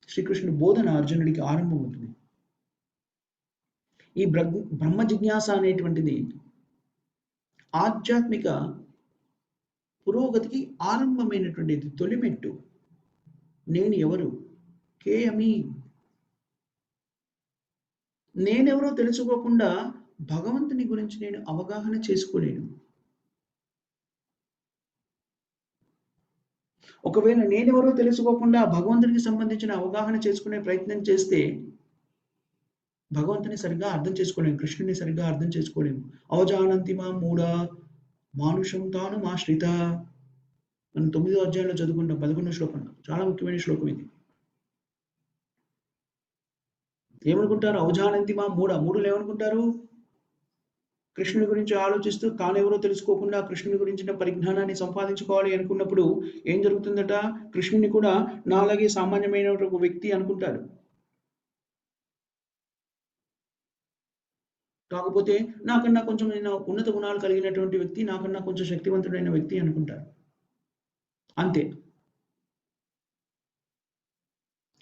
శ్రీకృష్ణుడి బోధన అర్జునుడికి ఆరంభమవుతుంది. ఈ బ్రహ్మ జిజ్ఞాస అనేటువంటిది ఆధ్యాత్మిక పురోగతికి ఆరంభమైనటువంటిది, తొలిమెట్టు. నేను ఎవరు, కేయమి, నేనెవరో తెలుసుకోకుండా భగవంతుని గురించి నేను అవగాహన చేసుకోలేను. ఒకవేళ నేనెవరో తెలుసుకోకుండా భగవంతునికి సంబంధించిన అవగాహన చేసుకునే ప్రయత్నం చేస్తే భగవంతుని సరిగ్గా అర్థం చేసుకోలేము, కృష్ణుని సరిగ్గా అర్థం చేసుకోలేము. అవజానంతి మా మూఢ మానుషం తాను మాశ్రిత. మనం 9వ అధ్యాయంలో చదువుకుంటాం, 11వ శ్లోకం. చాలా ముఖ్యమైన శ్లోకం ఇది. ఏమనుకుంటారు? అవజానంతి మా మూఢ, మూఢులు ఏమనుకుంటారు? కృష్ణుని గురించి ఆలోచిస్తూ తానెవరో తెలుసుకోకుండా కృష్ణుని గురించిన పరిజ్ఞానాన్ని సంపాదించుకోవాలి అనుకున్నప్పుడు ఏం జరుగుతుందట? కృష్ణుని కూడా నాలాగే సామాన్యమైన ఒక వ్యక్తి అనుకుంటాడు. కాకపోతే నాకన్నా కొంచెం ఉన్నత గుణాలు కలిగినటువంటి వ్యక్తి, నాకన్నా కొంచెం శక్తివంతుడైన వ్యక్తి అనుకుంటారు. అంతే.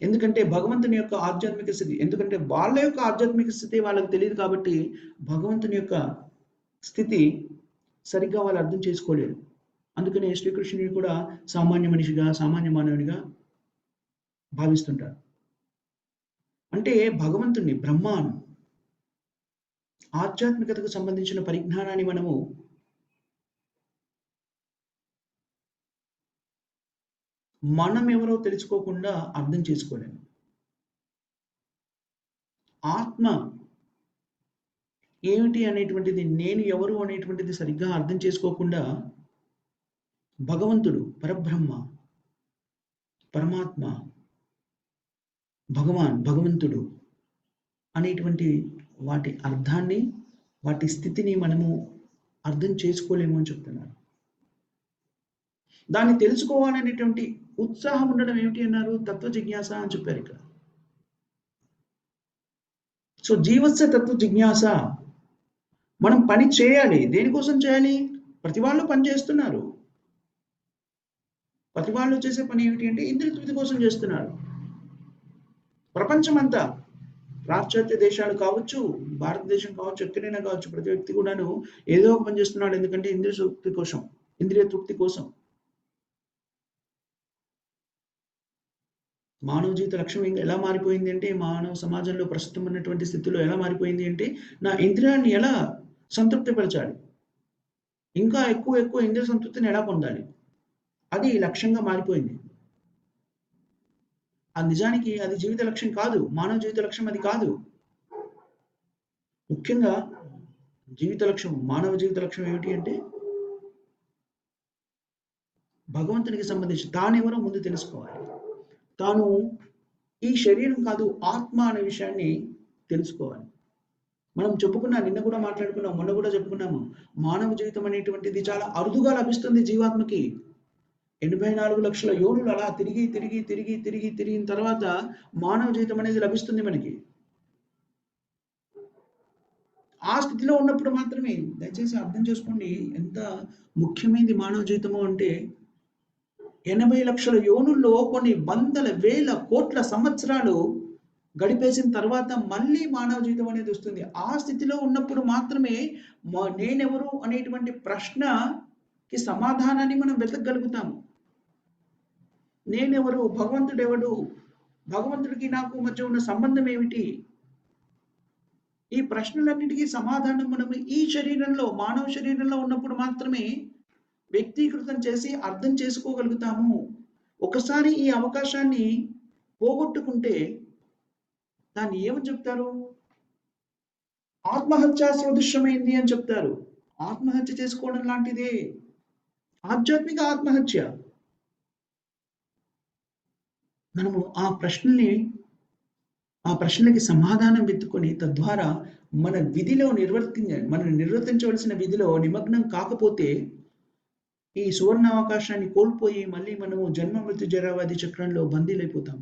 ఎందుకంటే భగవంతుని యొక్క ఆధ్యాత్మిక స్థితి, ఎందుకంటే వాళ్ళ యొక్క ఆధ్యాత్మిక స్థితి వాళ్ళకి తెలియదు కాబట్టి భగవంతుని యొక్క స్థితి సరిగ్గా వాళ్ళు అర్థం చేసుకోలేరు. అందుకనే శ్రీకృష్ణుని కూడా సామాన్య మనిషిగా, సామాన్య మానవునిగా భావిస్తుంటారు. అంటే భగవంతుని, బ్రహ్మాను, ఆధ్యాత్మికతకు సంబంధించిన పరిజ్ఞానాన్ని మనము మనం ఎవరో తెలుసుకోకుండా అర్థం చేసుకోలేము. ఆత్మ ఏమిటి అనేటువంటిది, నేను ఎవరు అనేటువంటిది సరిగ్గా అర్థం చేసుకోకుండా భగవంతుడు, పరబ్రహ్మ, పరమాత్మ, భగవంతుడు అనేటువంటి వాటి అర్థాన్ని, వాటి స్థితిని మనము అర్థం చేసుకోలేము అని చెప్తున్నారు. దాన్ని తెలుసుకోవాలనేటువంటి ఉత్సాహం ఉండడం ఏమిటి అన్నారు? తత్వ జిజ్ఞాస అని చెప్పారు ఇక్కడ. సో జీవస్య తత్వ జిజ్ఞాస. మనం పని చేయాలి. దేనికోసం చేయాలి? ప్రతి వాళ్ళు పని చేస్తున్నారు. ప్రతి వాళ్ళు చేసే పని ఏమిటి అంటే ఇంద్రియ తృప్తి కోసం చేస్తున్నారు. ప్రపంచమంతా, పాశ్చాత్య దేశాలు కావచ్చు, భారతదేశం కావచ్చు, ఎక్కడైనా కావచ్చు, ప్రతి వ్యక్తి కూడాను ఏదో ఒక పని చేస్తున్నాడు. ఎందుకంటే ఇంద్రియ తృప్తి కోసం, ఇంద్రియ తృప్తి కోసం. మానవ జీవిత లక్ష్యం ఎలా మారిపోయింది అంటే, మానవ సమాజంలో ప్రస్తుతం ఉన్నటువంటి స్థితిలో ఎలా మారిపోయింది అంటే, నా ఇంద్రియాన్ని ఎలా సంతృప్తిపరచాలి, ఇంకా ఎక్కువ ఎక్కువ ఇంద్రియ సంతృప్తిని ఎలా పొందాలి, అది లక్ష్యంగా మారిపోయింది. అది నిజానికి అది జీవిత లక్ష్యం కాదు. మానవ జీవిత లక్ష్యం అది కాదు. ముఖ్యంగా జీవిత లక్ష్యం, మానవ జీవిత లక్ష్యం ఏమిటి అంటే భగవంతునికి సంబంధించి తానెవరో ముందు తెలుసుకోవాలి. తాను ఈ శరీరం కాదు, ఆత్మ అనే విషయాన్ని తెలుసుకోవాలి. మనం నిన్న కూడా మాట్లాడుకున్నాం, మొన్న కూడా చెప్పుకున్నాము. మానవ జీవితం అనేటువంటిది చాలా అరుదుగా లభిస్తుంది జీవాత్మకి. 84 లక్షల యోనులు అలా తిరిగి తిరిగి తిరిగి తిరిగి తిరిగిన తర్వాత మానవ జీవితం అనేది లభిస్తుంది మనకి. ఆ స్థితిలో ఉన్నప్పుడు మాత్రమే, దయచేసి అర్థం చేసుకోండి ఎంత ముఖ్యమైనది మానవ జీవితము అంటే, 80 లక్షల యోనుల్లో కొన్ని వందల వేల కోట్ల సంవత్సరాలు గడిపేసిన తర్వాత మళ్ళీ మానవ జీవితం అనేది వస్తుంది. ఆ స్థితిలో ఉన్నప్పుడు మాత్రమే నేనెవరు అనేటువంటి ప్రశ్నకి సమాధానాన్ని మనం వెతకగలుగుతాము. నేనెవరు, భగవంతుడెవడు, భగవంతుడికి నాకు మధ్య ఉన్న సంబంధం ఏమిటి, ఈ ప్రశ్నలన్నిటికీ సమాధానం మనం ఈ శరీరంలో, మానవ శరీరంలో ఉన్నప్పుడు మాత్రమే వ్యక్తీకృతం చేసి అర్థం చేసుకోగలుగుతాము. ఒకసారి ఈ అవకాశాన్ని పోగొట్టుకుంటే దాన్ని ఏమని చెప్తారు? ఆత్మహత్య సదృశ్యమైంది అని చెప్తారు. ఆత్మహత్య చేసుకోవడం లాంటిదే, ఆధ్యాత్మిక ఆత్మహత్య. మనము ఆ ప్రశ్నలకి సమాధానం వెతుకొని తద్వారా మనం నిర్వర్తించవలసిన విధిలో నిమగ్నం కాకపోతే ఈ సువర్ణ అవకాశాన్ని కోల్పోయి మళ్ళీ మనము జన్మ మృత్యు జరావాది చక్రంలో బందీలైపోతాం.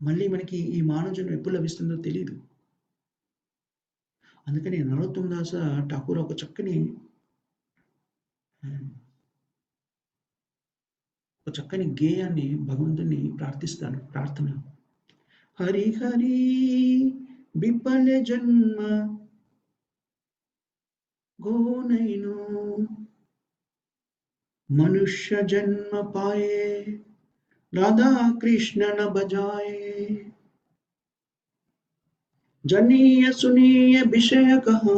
మళ్ళీ మనకి ఈ మానవ జన్మ ఎప్పుడు లభిస్తుందో తెలియదు. అందుకని నరోత్తమ దాస ఠాకూర్ ఒక చక్కని గేయాన్ని భగవంతుని ప్రార్థన. హరి హరి విఫల జన్మ గోనైను मनुष्य जन्म पाए राधा कृष्ण न बजाए जनीय सुनीय विषय कहा.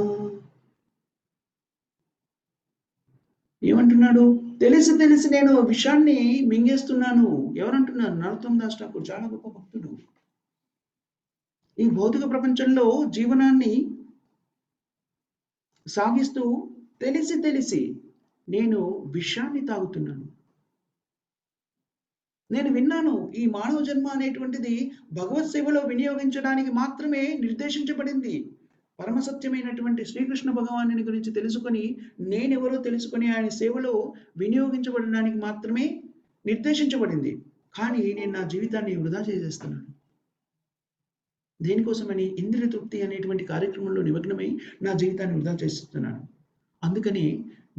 ఏమంటున్నాడు? తెలిసి తెలిసి నేను విషయాన్ని మింగేస్తున్నాను. ఎవరంటున్నారు? నరోత్తమ దాస్ ఠాకూర్, చాలా గొప్ప భక్తుడు. ఈ భౌతిక ప్రపంచంలో జీవనాన్ని సాగిస్తూ తెలిసి తెలిసి నేను విషాన్ని తాగుతున్నాను. నేను విన్నాను, ఈ మానవ జన్మ అనేటువంటిది భగవత్ సేవలో వినియోగించడానికి మాత్రమే నిర్దేశించబడింది. పరమసత్యమైనటువంటి శ్రీకృష్ణ భగవానుని గురించి తెలుసుకొని, నేనెవరో తెలుసుకొని ఆయన సేవలో వినియోగించబడడానికి మాత్రమే నిర్దేశించబడింది. కానీ నేను నా జీవితాన్ని వృధా చేసేస్తున్నాను. దేనికోసమని? ఇంద్రియ తృప్తి అనేటువంటి కార్యక్రమంలో నిమగ్నమై నా జీవితాన్ని వృధా చేస్తున్నాను. అందుకని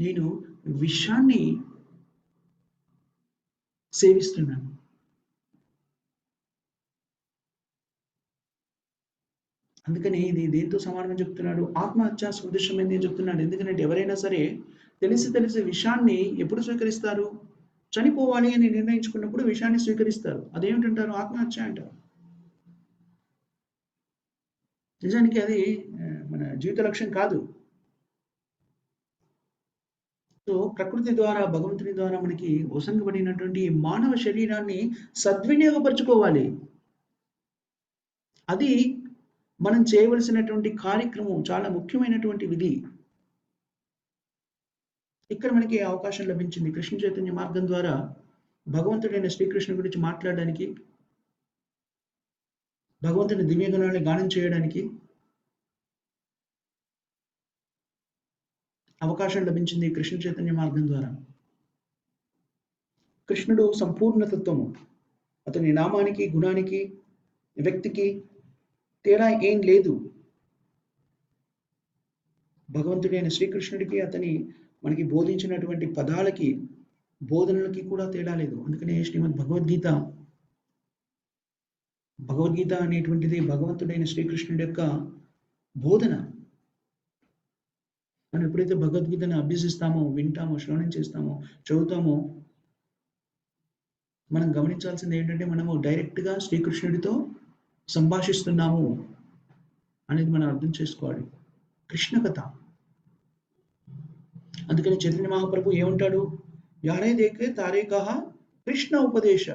నేను విషాన్ని సేవిస్తున్నాను. అందుకని ఇది దేంతో సమానం చెప్తున్నాడు? ఆత్మహత్య సదృశ్యమైంది అని చెప్తున్నాడు. ఎందుకంటే ఎవరైనా సరే తెలిసి తెలిసి విషాన్ని ఎప్పుడు స్వీకరిస్తారు? చనిపోవాలి అని నిర్ణయించుకున్నప్పుడు విషాన్ని స్వీకరిస్తారు. అదేమిటంటారు? ఆత్మహత్య అంటారు. నిజానికి అది మన జీవిత లక్ష్యం కాదు. సో ప్రకృతి ద్వారా, భగవంతుని ద్వారా మనకి వసంగబడినటువంటి మానవ శరీరాన్ని సద్వినియోగపరుచుకోవాలి. అది మనం చేయవలసినటువంటి కార్యక్రమం. చాలా ముఖ్యమైనటువంటి విధి. ఇక్కడ మనకి అవకాశం లభించింది కృష్ణ చైతన్య మార్గం ద్వారా భగవంతుడైన శ్రీకృష్ణుడి గురించి మాట్లాడడానికి, భగవంతుని దివ్య గుణాలను గానం చేయడానికి అవకాశం లభించింది కృష్ణ చైతన్య మార్గం ద్వారా. కృష్ణుడు సంపూర్ణ తత్వము. అతని నామానికి, గుణానికి, వ్యక్తికి తేడా ఏం లేదు. భగవంతుడైన శ్రీకృష్ణుడికి అతని మనకి బోధించినటువంటి పదాలకి, బోధనలకి కూడా తేడా లేదు. అందుకనే శ్రీమద్ భగవద్గీత అనేటువంటిది భగవంతుడైన శ్రీకృష్ణుడి యొక్క బోధన. మనం ఎప్పుడైతే భగవద్గీతను అభ్యసిస్తామో, వింటామో, శ్రవణం చేస్తామో, చదువుతామో, మనం గమనించాల్సింది ఏంటంటే మనము డైరెక్ట్గా శ్రీకృష్ణుడితో సంభాషిస్తున్నాము అనేది మనం అర్థం చేసుకోవాలి. కృష్ణ కథ. అందుకని చైతన్య మహాప్రభు ఏమంటాడు? యారే దేఖే తారే కహా కృష్ణ ఉపదేశ.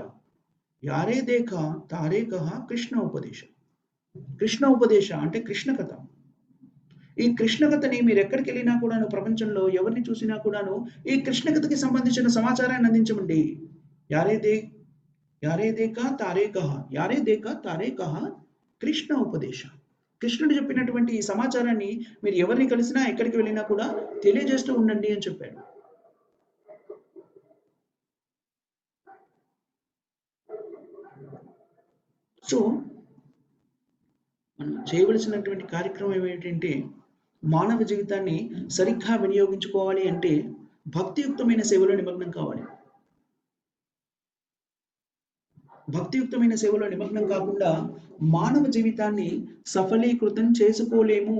యారే దేఖ తారే కహా కృష్ణ ఉపదేశ. కృష్ణ ఉపదేశ అంటే కృష్ణ కథ. ఈ కృష్ణ కథని మీరు ఎక్కడికి వెళ్ళినా కూడాను, ప్రపంచంలో ఎవరిని చూసినా కూడాను ఈ కృష్ణ కథకి సంబంధించిన సమాచారాన్ని అందించమండి. యారే దేకా తారే కహా, యారే దేకా తారే కహా కృష్ణ ఉపదేశ. కృష్ణుడు చెప్పినటువంటి ఈ సమాచారాన్ని మీరు ఎవరిని కలిసినా, ఎక్కడికి వెళ్ళినా కూడా తెలియజేస్తూ ఉండండి అని చెప్పాడు. సో మనం చేయవలసినటువంటి కార్యక్రమం ఏమిటంటే, మానవ జీవితాన్ని సరిగ్గా వినియోగించుకోవాలి అంటే భక్తియుక్తమైన సేవలో నిమగ్నం కావాలి. భక్తియుక్తమైన సేవలో నిమగ్నం కాకుండా మానవ జీవితాన్ని సఫలీకృతం చేసుకోలేము.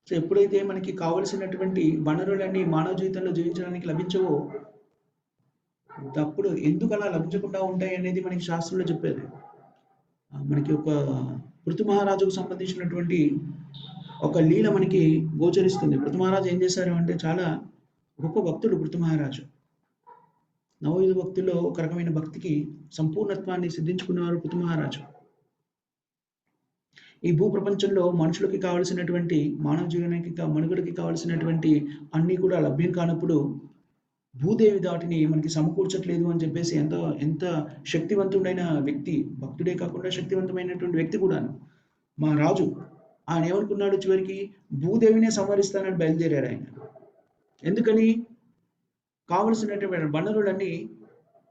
సో ఎప్పుడైతే మనకి కావలసినటువంటి వనరులన్నీ మానవ జీవితంలో జీవించడానికి లభించవో, అప్పుడు ఎందుకు అలా లభించకుండా ఉంటాయి అనేది మనకి శాస్త్రంలో చెప్పేది. మనకి ఒక పృథు మహారాజుకు సంబంధించినటువంటి ఒక లీల మనకి గోచరిస్తుంది. పృథు మహారాజు ఏం చేశారు అంటే, చాలా గొప్ప భక్తుడు పృథు మహారాజు. నవయుధ భక్తుల్లో ఒక రకమైన భక్తికి సంపూర్ణత్వాన్ని సిద్ధించుకున్నవారు పృథు మహారాజు. ఈ భూ ప్రపంచంలో మనుషులకి కావలసినటువంటి, మానవ జీవనానికి మనుగడకి కావలసినటువంటి అన్నీ కూడా లభ్యం కానప్పుడు భూదేవి దాటిని మనకి సమకూర్చట్లేదు అని చెప్పేసి ఎంత శక్తివంతుడైన వ్యక్తి, భక్తుడే కాకుండా శక్తివంతమైనటువంటి వ్యక్తి కూడాను, మా రాజు, ఆయన ఏమనుకున్నాడు? చివరికి భూదేవినే సంహరిస్తానని బయలుదేరాడు ఆయన. ఎందుకని? కావలసినటువంటి వనరులన్నీ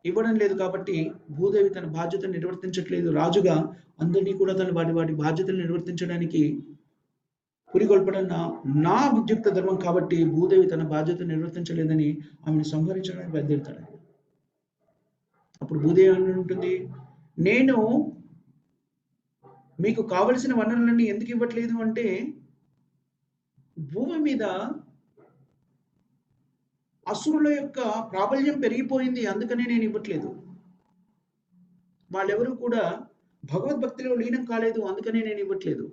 ఇవ్వడం లేదు కాబట్టి భూదేవి తన బాధ్యతను నిర్వర్తించట్లేదు. రాజుగా అందరినీ కూడా తన వాటి బాధ్యతలు నిర్వర్తించడానికి పురిగొల్పడం నా విద్యుక్త ధర్మం కాబట్టి భూదేవి తన బాధ్యత నిర్వర్తించలేదని ఆమెను సంహరించడానికి బయలుదేరుతాడు. అప్పుడు భూదేవి అని ఉంటుంది, నేను మీకు కావలసిన వనరులన్నీ ఎందుకు ఇవ్వట్లేదు అంటే, భూమి మీద అసురుల యొక్క ప్రాబల్యం పెరిగిపోయింది, అందుకనే నేను ఇవ్వట్లేదు. వాళ్ళెవరూ కూడా భగవద్భక్తిలో లీనం కాలేదు, అందుకనే నేను ఇవ్వట్లేదు.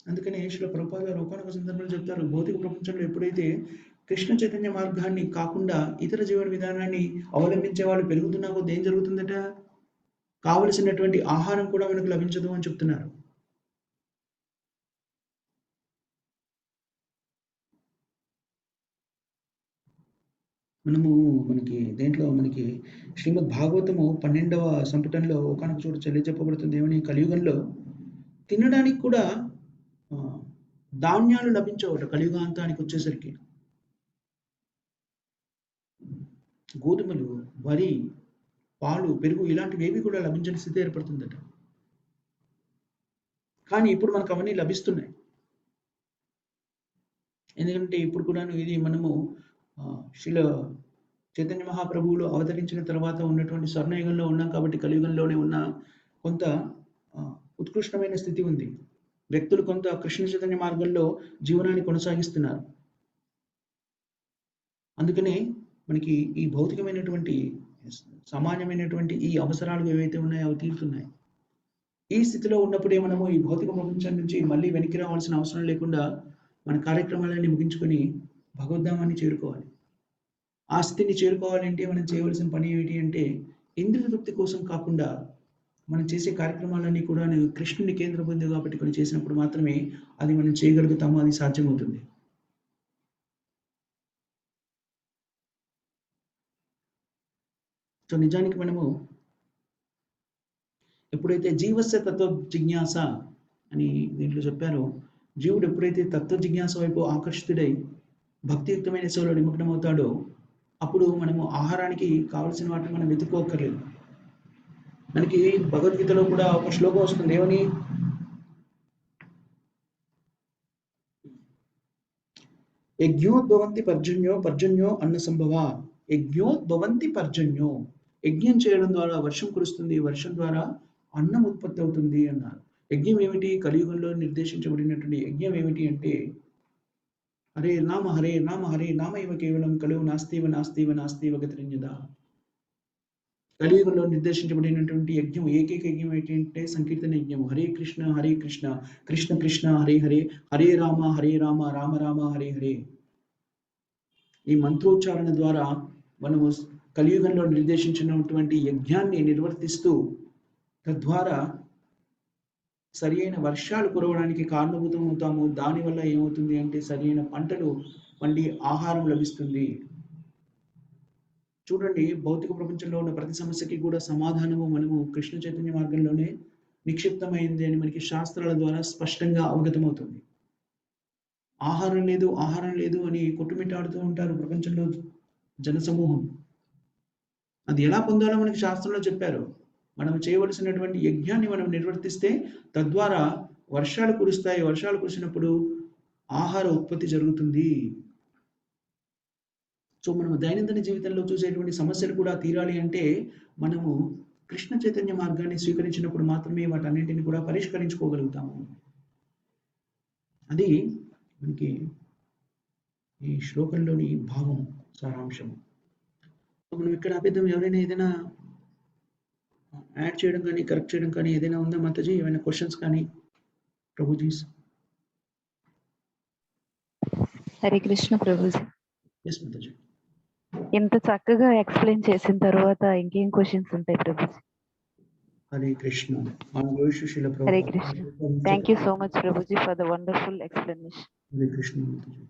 అందుకనే శ్రీల ప్రభుపాద గారు ఒకానొక సందర్భంలో చెప్తారు, భౌతిక ప్రపంచంలో ఎప్పుడైతే కృష్ణ చైతన్య మార్గాన్ని కాకుండా ఇతర జీవన విధానాన్ని అవలంబించే వాళ్ళు పెరుగుతున్నా కొద్ది ఏం జరుగుతుందట? కావలసినటువంటి ఆహారం కూడా మనకు లభించదు అని చెప్తున్నారు. మనకి దేంట్లో మనకి శ్రీమద్ భాగవతము 12వ సంపుటంలో ఒకానొక చోట చెప్పబడుతుంది ఏమని, కలియుగంలో తినడానికి కూడా ధాన్యాలు లభించవట. కలియుగాంతానికి వచ్చేసరికి గోధుమలు, వరి, పాలు, పెరుగు ఇలాంటివి ఏవి కూడా లభించని స్థితి ఏర్పడుతుందట. కానీ ఇప్పుడు మనకు అవన్నీ లభిస్తున్నాయి. ఎందుకంటే ఇప్పుడు కూడా ఇది మనము శ్రీల చైతన్య మహాప్రభువులు అవతరించిన తర్వాత ఉన్నటువంటి స్వర్ణయుగంలో ఉన్నాం కాబట్టి కలియుగంలోనే ఉన్న కొంత ఉత్కృష్టమైన స్థితి ఉంది. వ్యక్తులు కొంత కృష్ణ చైతన్య మార్గంలో జీవనాన్ని కొనసాగిస్తున్నారు. అందుకనే మనకి ఈ భౌతికమైనటువంటి సామాన్యమైనటువంటి ఈ అవసరాలు ఏవైతే ఉన్నాయో అవి తీరుతున్నాయి. ఈ స్థితిలో ఉన్నప్పుడే మనము ఈ భౌతిక ప్రపంచం నుంచి మళ్ళీ వెనక్కి రావాల్సిన అవసరం లేకుండా మన కార్యక్రమాలన్నీ ముగించుకొని భగవద్ధామాన్ని చేరుకోవాలి. ఆ స్థితిని చేరుకోవాలంటే మనం చేయవలసిన పని ఏమిటి అంటే, ఇంద్రియ తృప్తి కోసం కాకుండా మనం చేసే కార్యక్రమాలన్నీ కూడా కృష్ణుని కేంద్ర బిందువుగా పెట్టుకొని చేసినప్పుడు మాత్రమే అది మనం చేయగలుగుతాము, అది సాధ్యమవుతుంది. సో నిజానికి మనము ఎప్పుడైతే జీవస్య తత్వ జిజ్ఞాస అని దీంట్లో చెప్పారో, జీవుడు ఎప్పుడైతే తత్వ జిజ్ఞాస వైపు ఆకర్షితుడై భక్తియుక్తమైన సేవలో నిమగ్నమవుతాడో అప్పుడు మనము ఆహారానికి కావలసిన వాటిని మనం వెతుక్కోక్కర్లేదు. మనకి భగవద్గీతలో కూడా ఒక శ్లోకం వస్తుంది, ఏమని? యజ్ఞోద్భవంతి పర్జన్యో పర్జన్యో అన్న సంభవ. యజ్ఞోద్భవంతి పర్జన్యో, యజ్ఞం చేయడం ద్వారా వర్షం కురుస్తుంది, వర్షం ద్వారా అన్నం ఉత్పత్తి అవుతుంది అన్నారు. యజ్ఞం ఏమిటి? కలియుగంలో నిర్దేశించబడినటువంటి యజ్ఞం ఏమిటి అంటే, హరే నామ హరే నామ హరే నామ ఇవ కేవలం కలువు నాస్తివ నాస్తివ నాస్తివ గతిరంజద. కలియుగంలో నిర్దేశించబడినటువంటి యజ్ఞం, ఏకైక యజ్ఞం ఏంటంటే సంకీర్తన యజ్ఞం. హరే కృష్ణ కృష్ణ కృష్ణ హరే హరే, హరే రామ రామ రామ హరే హరే. ఈ మంత్రోచ్చారణ ద్వారా మనము కలియుగంలో నిర్దేశించినటువంటి యజ్ఞాన్ని నిర్వర్తిస్తూ తద్వారా సరి అయిన వర్షాలు కురవడానికి కారణభూతం అవుతాము. దానివల్ల ఏమవుతుంది అంటే సరి అయిన పంటలు పండి ఆహారం లభిస్తుంది. చూడండి, భౌతిక ప్రపంచంలో ఉన్న ప్రతి సమస్యకి కూడా సమాధానము మనము కృష్ణ చైతన్య మార్గంలోనే నిక్షిప్తమైంది అని మనకి శాస్త్రాల ద్వారా స్పష్టంగా అవగతమవుతుంది. ఆహారం లేదు అని కొట్టుమిట్టాడుతూ ఉంటారు ప్రపంచంలో జనసమూహం. అది ఎలా పొందాలో మనకి శాస్త్రంలో చెప్పారు. మనం చేయవలసినటువంటి యజ్ఞాన్ని మనం నిర్వర్తిస్తే తద్వారా వర్షాలు కురుస్తాయి. వర్షాలు కురిసినప్పుడు ఆహార ఉత్పత్తి జరుగుతుంది. సో మనము దైనందిన జీవితంలో చూసేటువంటి సమస్యలు కూడా తీరాలి అంటే మనము కృష్ణ చైతన్య మార్గాన్ని స్వీకరించినప్పుడు మాత్రమే వాటన్నింటిని కూడా పరిష్కరించుకోగలుగుతాము. అది మనకి ఈ శ్లోకంలోని భావం, సారాంశము. మనం ఇక్కడ అబద్ధం ఎవరైనా ఏదైనా యాడ్ చేయడం కానీ కరెక్ట్ చేయడం కానీ ఏదైనా ఉందా మాతాజీ? ఏమైనా క్వశ్చన్స్ కానీ ప్రభుజీస్? హరే కృష్ణ ప్రభుజీ. ఎస్ మాతాజీ. ఎంత చక్కగా ఎక్స్ప్లెయిన్ చేసిన తర్వాత ఇంకేం క్వశ్చన్స్ ఉంటాయి ప్రభుజీ? Hare Krishna. Hare Krishna. Thank you so much ప్రభుజీ for the wonderful explanation. Hare Krishna Mataji.